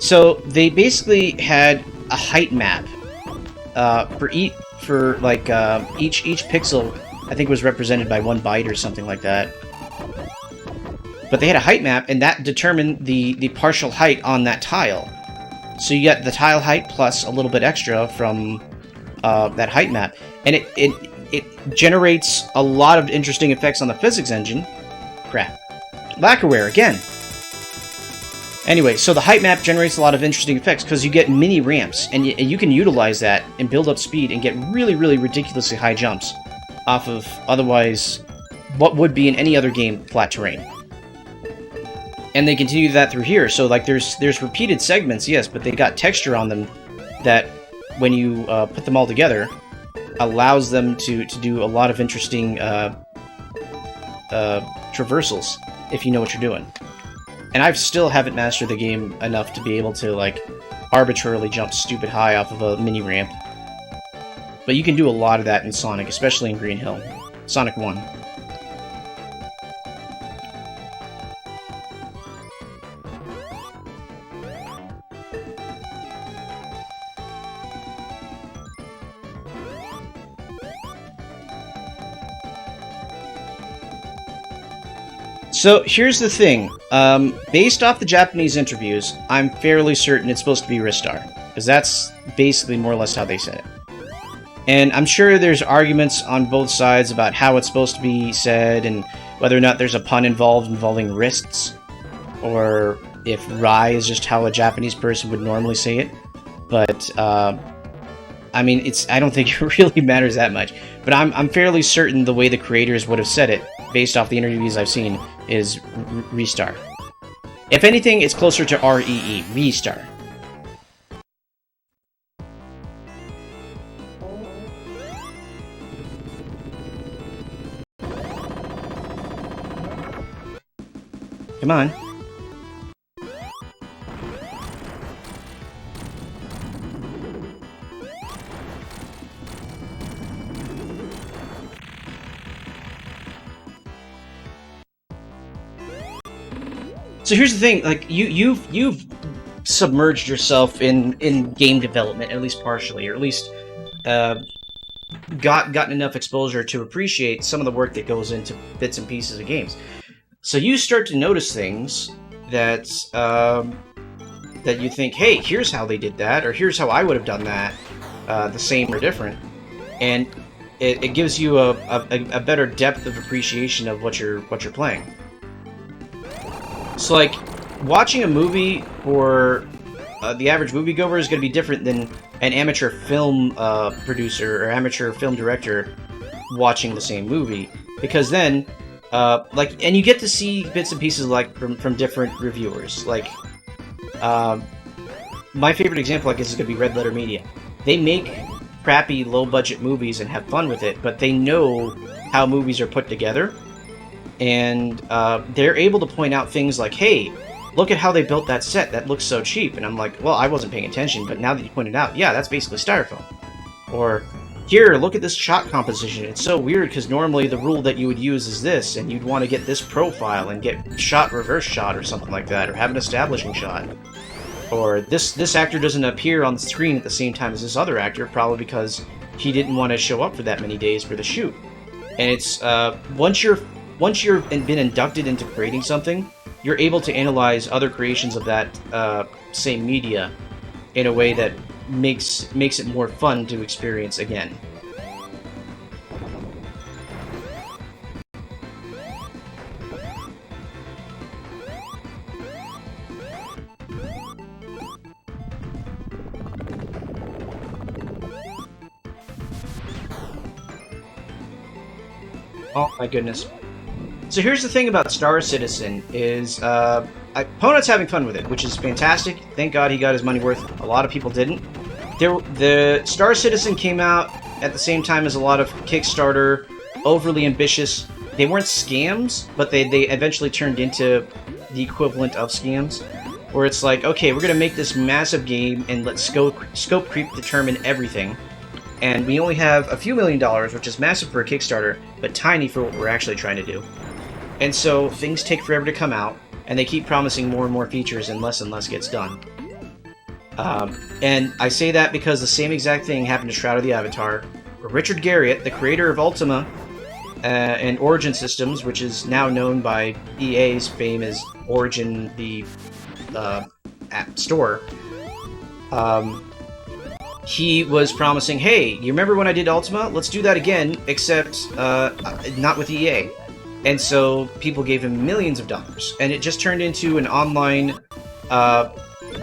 So they basically had a height map each pixel. I think was represented by 1 byte or something like that. But they had a height map, and that determined the partial height on that tile. So you get the tile height plus a little bit extra from that height map, and it generates a lot of interesting effects on the physics engine. Crap, lacquerware again. Anyway, so the height map generates a lot of interesting effects because you get mini ramps, and you can utilize that and build up speed and get really, really ridiculously high jumps off of otherwise what would be in any other game flat terrain. And they continue that through here. So like there's repeated segments, yes, but they got texture on them that when you put them all together allows them to do a lot of interesting traversals if you know what you're doing. And I still haven't mastered the game enough to be able to, like, arbitrarily jump stupid high off of a mini-ramp. But you can do a lot of that in Sonic, especially in Green Hill. Sonic 1. So, here's the thing. Based off the Japanese interviews, I'm fairly certain it's supposed to be Ristar. Because that's basically more or less how they said it. And I'm sure there's arguments on both sides about how it's supposed to be said, and whether or not there's a pun involving wrists, or if Rai is just how a Japanese person would normally say it. But, I mean, I don't think it really matters that much. But I'm fairly certain the way the creators would have said it, based off the interviews I've seen, is Ristar. If anything, it's closer to R-E-E, Ristar. Come on. So here's the thing, like, you've submerged yourself in game development, at least partially, or at least gotten enough exposure to appreciate some of the work that goes into bits and pieces of games. So you start to notice things that that you think, hey, here's how they did that, or here's how I would have done that, the same or different, and it gives you a better depth of appreciation of what you're playing. So like watching a movie for the average moviegoer is going to be different than an amateur film producer or amateur film director watching the same movie, because then and you get to see bits and pieces like from different reviewers. Like my favorite example, I guess, is going to be Red Letter Media. They make crappy low budget movies and have fun with it, but they know how movies are put together, and they're able to point out things like, hey, look at how they built that set, that looks so cheap. And I'm like, well, I wasn't paying attention, but now that you pointed out, yeah, that's basically styrofoam. Or, here, look at this shot composition, it's so weird because normally the rule that you would use is this, and you'd want to get this profile and get shot reverse shot or something like that, or have an establishing shot. Or this actor doesn't appear on the screen at the same time as this other actor, probably because he didn't want to show up for that many days for the shoot. And it's once you've been inducted into creating something, you're able to analyze other creations of that same media in a way that makes it more fun to experience again. Oh my goodness. So here's the thing about Star Citizen is Ponut's having fun with it, which is fantastic. Thank God he got his money worth. A lot of people didn't. The Star Citizen came out at the same time as a lot of Kickstarter, overly ambitious. They weren't scams, but they eventually turned into the equivalent of scams, where it's like, okay, we're going to make this massive game and let scope creep determine everything. And we only have a few $1 million, which is massive for a Kickstarter, but tiny for what we're actually trying to do. And so things take forever to come out, and they keep promising more and more features, and less gets done. And I say that because the same exact thing happened to Shroud of the Avatar, where Richard Garriott, the creator of Ultima and Origin Systems, which is now known by EA's fame as Origin, the app store, he was promising, hey, you remember when I did Ultima? Let's do that again, except not with EA. And so people gave him millions of dollars, and it just turned into an online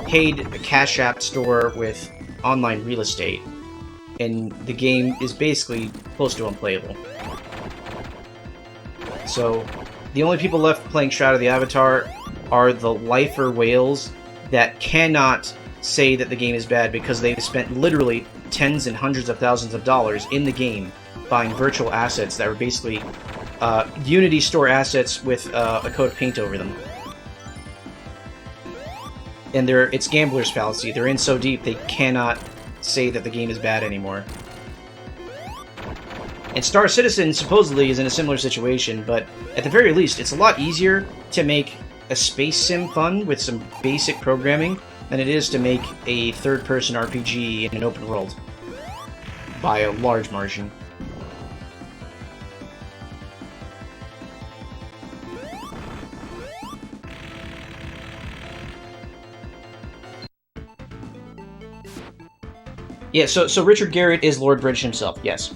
paid Cash App store with online real estate, and the game is basically close to unplayable. So the only people left playing Shroud of the Avatar are the lifer whales that cannot say that the game is bad because they've spent literally tens and hundreds of thousands of dollars in the game buying virtual assets that were basically Unity store assets with a coat of paint over them. And it's gambler's fallacy. They're in so deep they cannot say that the game is bad anymore. And Star Citizen supposedly is in a similar situation, but at the very least, it's a lot easier to make a space sim fun with some basic programming than it is to make a third-person RPG in an open world. By a large margin. Yeah, so Richard Garriott is Lord British himself, yes.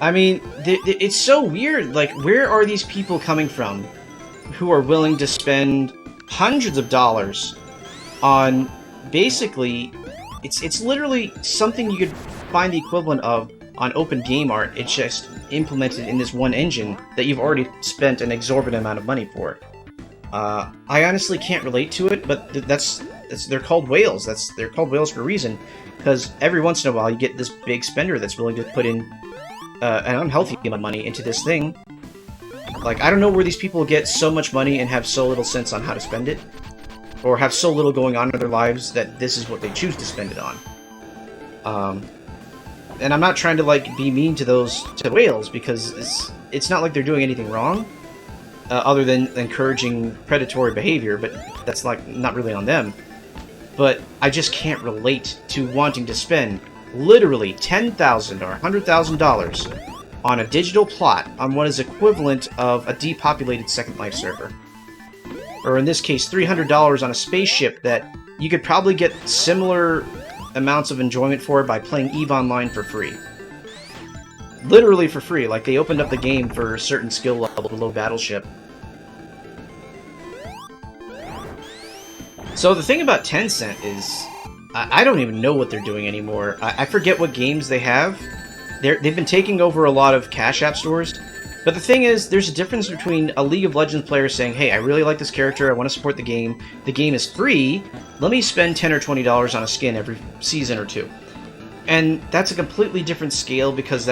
I mean, it's so weird. Like, where are these people coming from who are willing to spend hundreds of dollars on basically... It's literally something you could find the equivalent of on open game art. It's just implemented in this one engine that you've already spent an exorbitant amount of money for. I honestly can't relate to it, but they're called whales. They're called whales for a reason, because every once in a while you get this big spender that's willing to put in an unhealthy amount of money into this thing, Like, I don't know where these people get so much money and have so little sense on how to spend it. Or have so little going on in their lives that this is what they choose to spend it on. And I'm not trying to, like, be mean to to whales, because it's not like they're doing anything wrong, other than encouraging predatory behavior, but that's, like, not really on them. But I just can't relate to wanting to spend literally $10,000 or $100,000 on a digital plot on what is equivalent of a depopulated Second Life server. Or in this case, $300 on a spaceship that you could probably get similar amounts of enjoyment for by playing EVE Online for free. Literally for free, like they opened up the game for a certain skill level below Battleship. So the thing about Tencent is, I don't even know what they're doing anymore. I forget what games they have. They've been taking over a lot of Cash App stores. But the thing is, there's a difference between a League of Legends player saying, hey, I really like this character, I want to support the game is free, let me spend $10 or $20 on a skin every season or two. And that's a completely different scale, because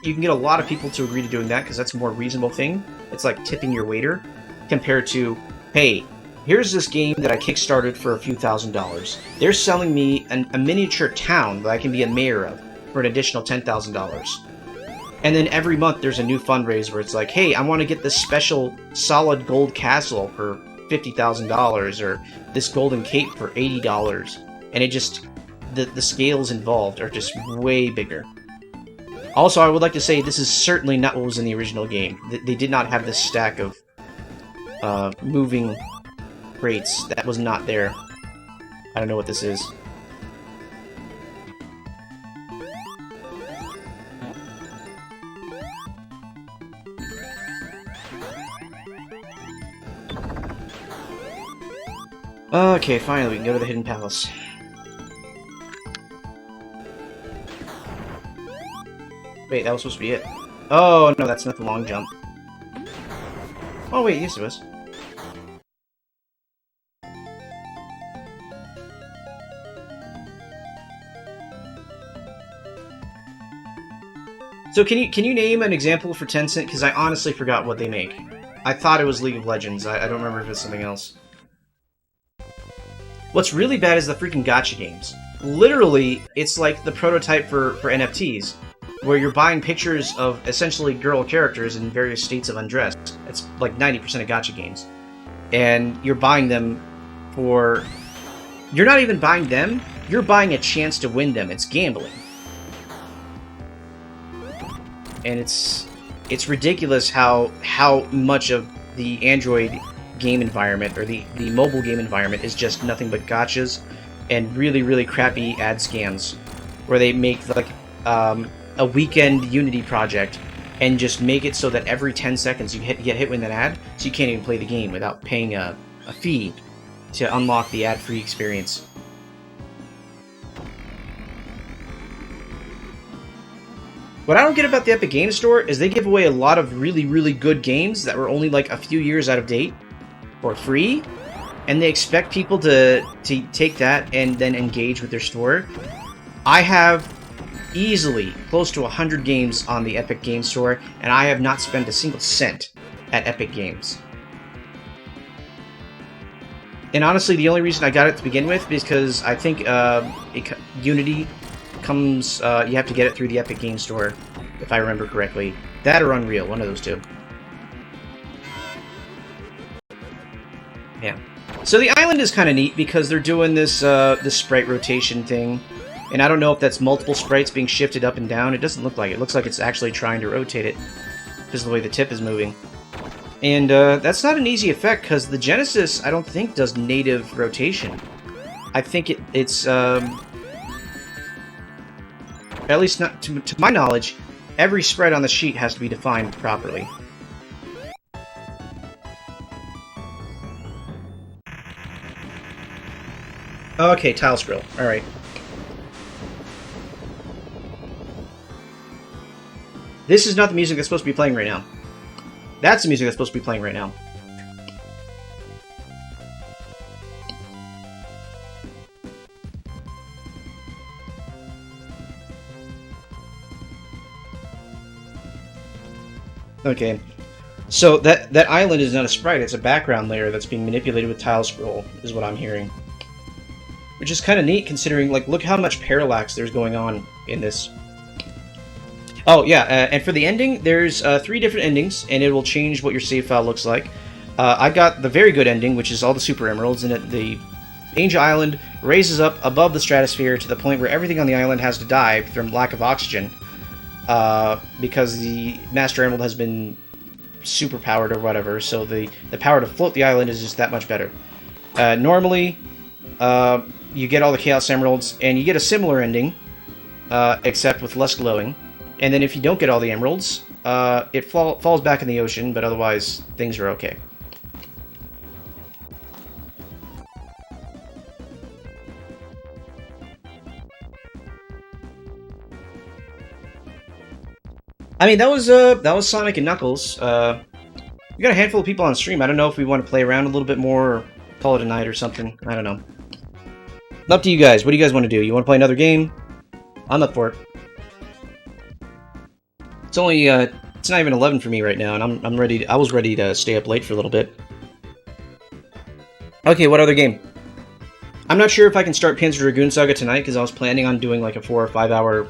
you can get a lot of people to agree to doing that, because that's a more reasonable thing. It's like tipping your waiter, compared to, hey, here's this game that I kickstarted for a few $1,000s. They're selling me a miniature town that I can be a mayor of for an additional $10,000. And then every month there's a new fundraiser where it's like, hey, I want to get this special solid gold castle for $50,000, or this golden cape for $80. And it just, the scales involved are just way bigger. Also, I would like to say this is certainly not what was in the original game. They did not have this stack of moving crates. That was not there. I don't know what this is. Okay, finally, we can go to the Hidden Palace. Wait, that was supposed to be it. Oh, no, that's not the long jump. Oh, wait, yes it was. So can you name an example for Tencent? Because I honestly forgot what they make. I thought it was League of Legends. I don't remember if it's something else. What's really bad is the freaking gacha games. Literally, it's like the prototype for NFTs, where you're buying pictures of essentially girl characters in various states of undress. It's like 90% of gacha games. And you're buying them for... You're not even buying them, you're buying a chance to win them. It's gambling. And it's ridiculous how much of the Android game environment, or the mobile game environment, is just nothing but gachas and really, really crappy ad scams, where they make like a weekend Unity project and just make it so that every 10 seconds you get hit with an ad, so you can't even play the game without paying a fee to unlock the ad-free experience. What I don't get about the Epic Games Store is they give away a lot of really, really good games that were only like a few years out of date for free, and they expect people to take that and then engage with their store. I have easily close to 100 games on the Epic Games Store, and I have not spent a single cent at Epic Games. And honestly, the only reason I got it to begin with is because I think Unity comes... you have to get it through the Epic Games Store, if I remember correctly. That or Unreal, one of those two. Yeah. So the island is kind of neat because they're doing this this sprite rotation thing. And I don't know if that's multiple sprites being shifted up and down. It doesn't look like it. It looks like it's actually trying to rotate it because of the way the tip is moving. And that's not an easy effect because the Genesis, I don't think, does native rotation. I think it's... at least not to my knowledge, every sprite on the sheet has to be defined properly. Okay, tile scroll. Alright. This is not the music that's supposed to be playing right now. That's the music that's supposed to be playing right now. Okay. So that island is not a sprite, it's a background layer that's being manipulated with tile scroll, is what I'm hearing. Which is kind of neat considering, like, look how much parallax there's going on in this. Oh, yeah, and for the ending, there's 3 different endings, and it will change what your save file looks like. I got the very good ending, which is all the super emeralds, and the Angel Island raises up above the stratosphere to the point where everything on the island has to die from lack of oxygen, because the Master Emerald has been super powered or whatever, so the power to float the island is just that much better. Normally, you get all the Chaos Emeralds, and you get a similar ending, except with less glowing. And then if you don't get all the emeralds, it falls back in the ocean, but otherwise, things are okay. I mean, that was Sonic and Knuckles. We got a handful of people on stream. I don't know if we want to play around a little bit more, or call it a night or something. I don't know. Up to you guys. What do you guys want to do? You want to play another game? I'm up for it. It's only it's not even 11 for me right now, and I'm ready. I was ready to stay up late for a little bit. Okay, what other game? I'm not sure if I can start Panzer Dragoon Saga tonight because I was planning on doing like a 4 or 5 hour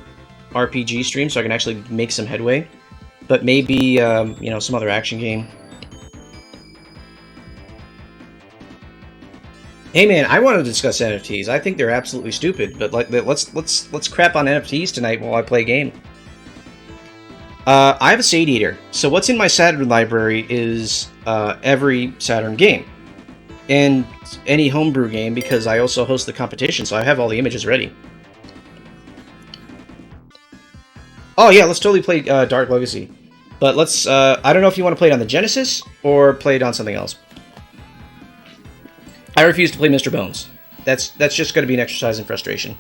RPG stream, so I can actually make some headway. But maybe you know, some other action game. Hey man, I want to discuss NFTs. I think they're absolutely stupid, but like, let's crap on NFTs tonight while I play a game. I have a Sadiator, so what's in my Saturn library is every Saturn game. And any homebrew game, because I also host the competition, so I have all the images ready. Oh yeah, let's totally play Dark Legacy. But let's, I don't know if you want to play it on the Genesis, or play it on something else. I refuse to play Mr. Bones. That's just going to be an exercise in frustration.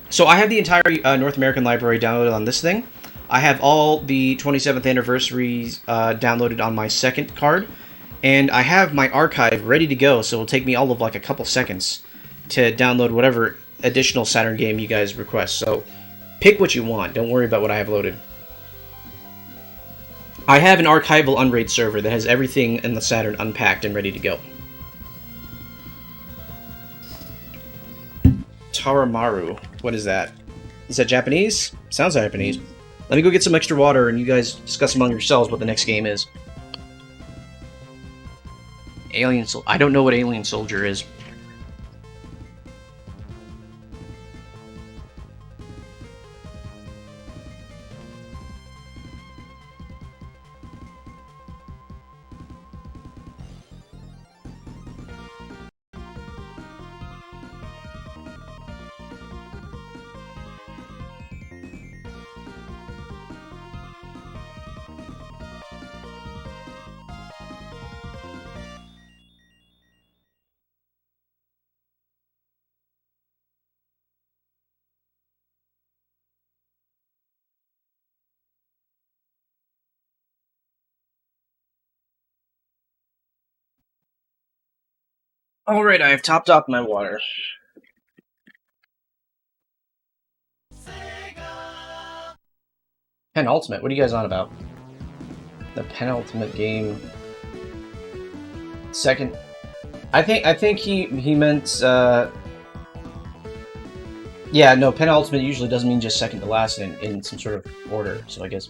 So I have the entire North American library downloaded on this thing. I have all the 27th anniversaries downloaded on my second card. And I have my archive ready to go, so it'll take me all of like a couple seconds to download whatever additional Saturn game you guys request. So pick what you want. Don't worry about what I have loaded. I have an archival Unraid server that has everything in the Saturn unpacked and ready to go. Taramaru. What is that? Is that Japanese? Sounds Japanese. Let me go get some extra water and you guys discuss among yourselves what the next game is. Alien Soldier. I don't know what Alien Soldier is. Alright, I have topped off my water. Penultimate? What are you guys on about? The penultimate game. Second. I think he meant yeah, no, penultimate usually doesn't mean just second to last in some sort of order, so I guess.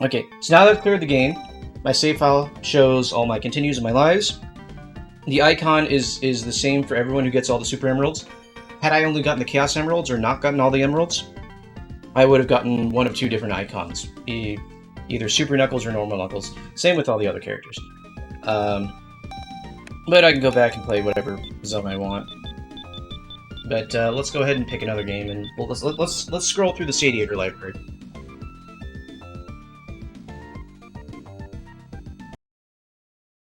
Okay, so now that I've cleared the game, my save file shows all my continues and my lives. The icon is the same for everyone who gets all the Super Emeralds. Had I only gotten the Chaos Emeralds or not gotten all the Emeralds, I would have gotten one of 2 different icons. Either Super Knuckles or Normal Knuckles. Same with all the other characters. But I can go back and play whatever zone I want. But let's go ahead and pick another game, and let's scroll through the Sadiator library.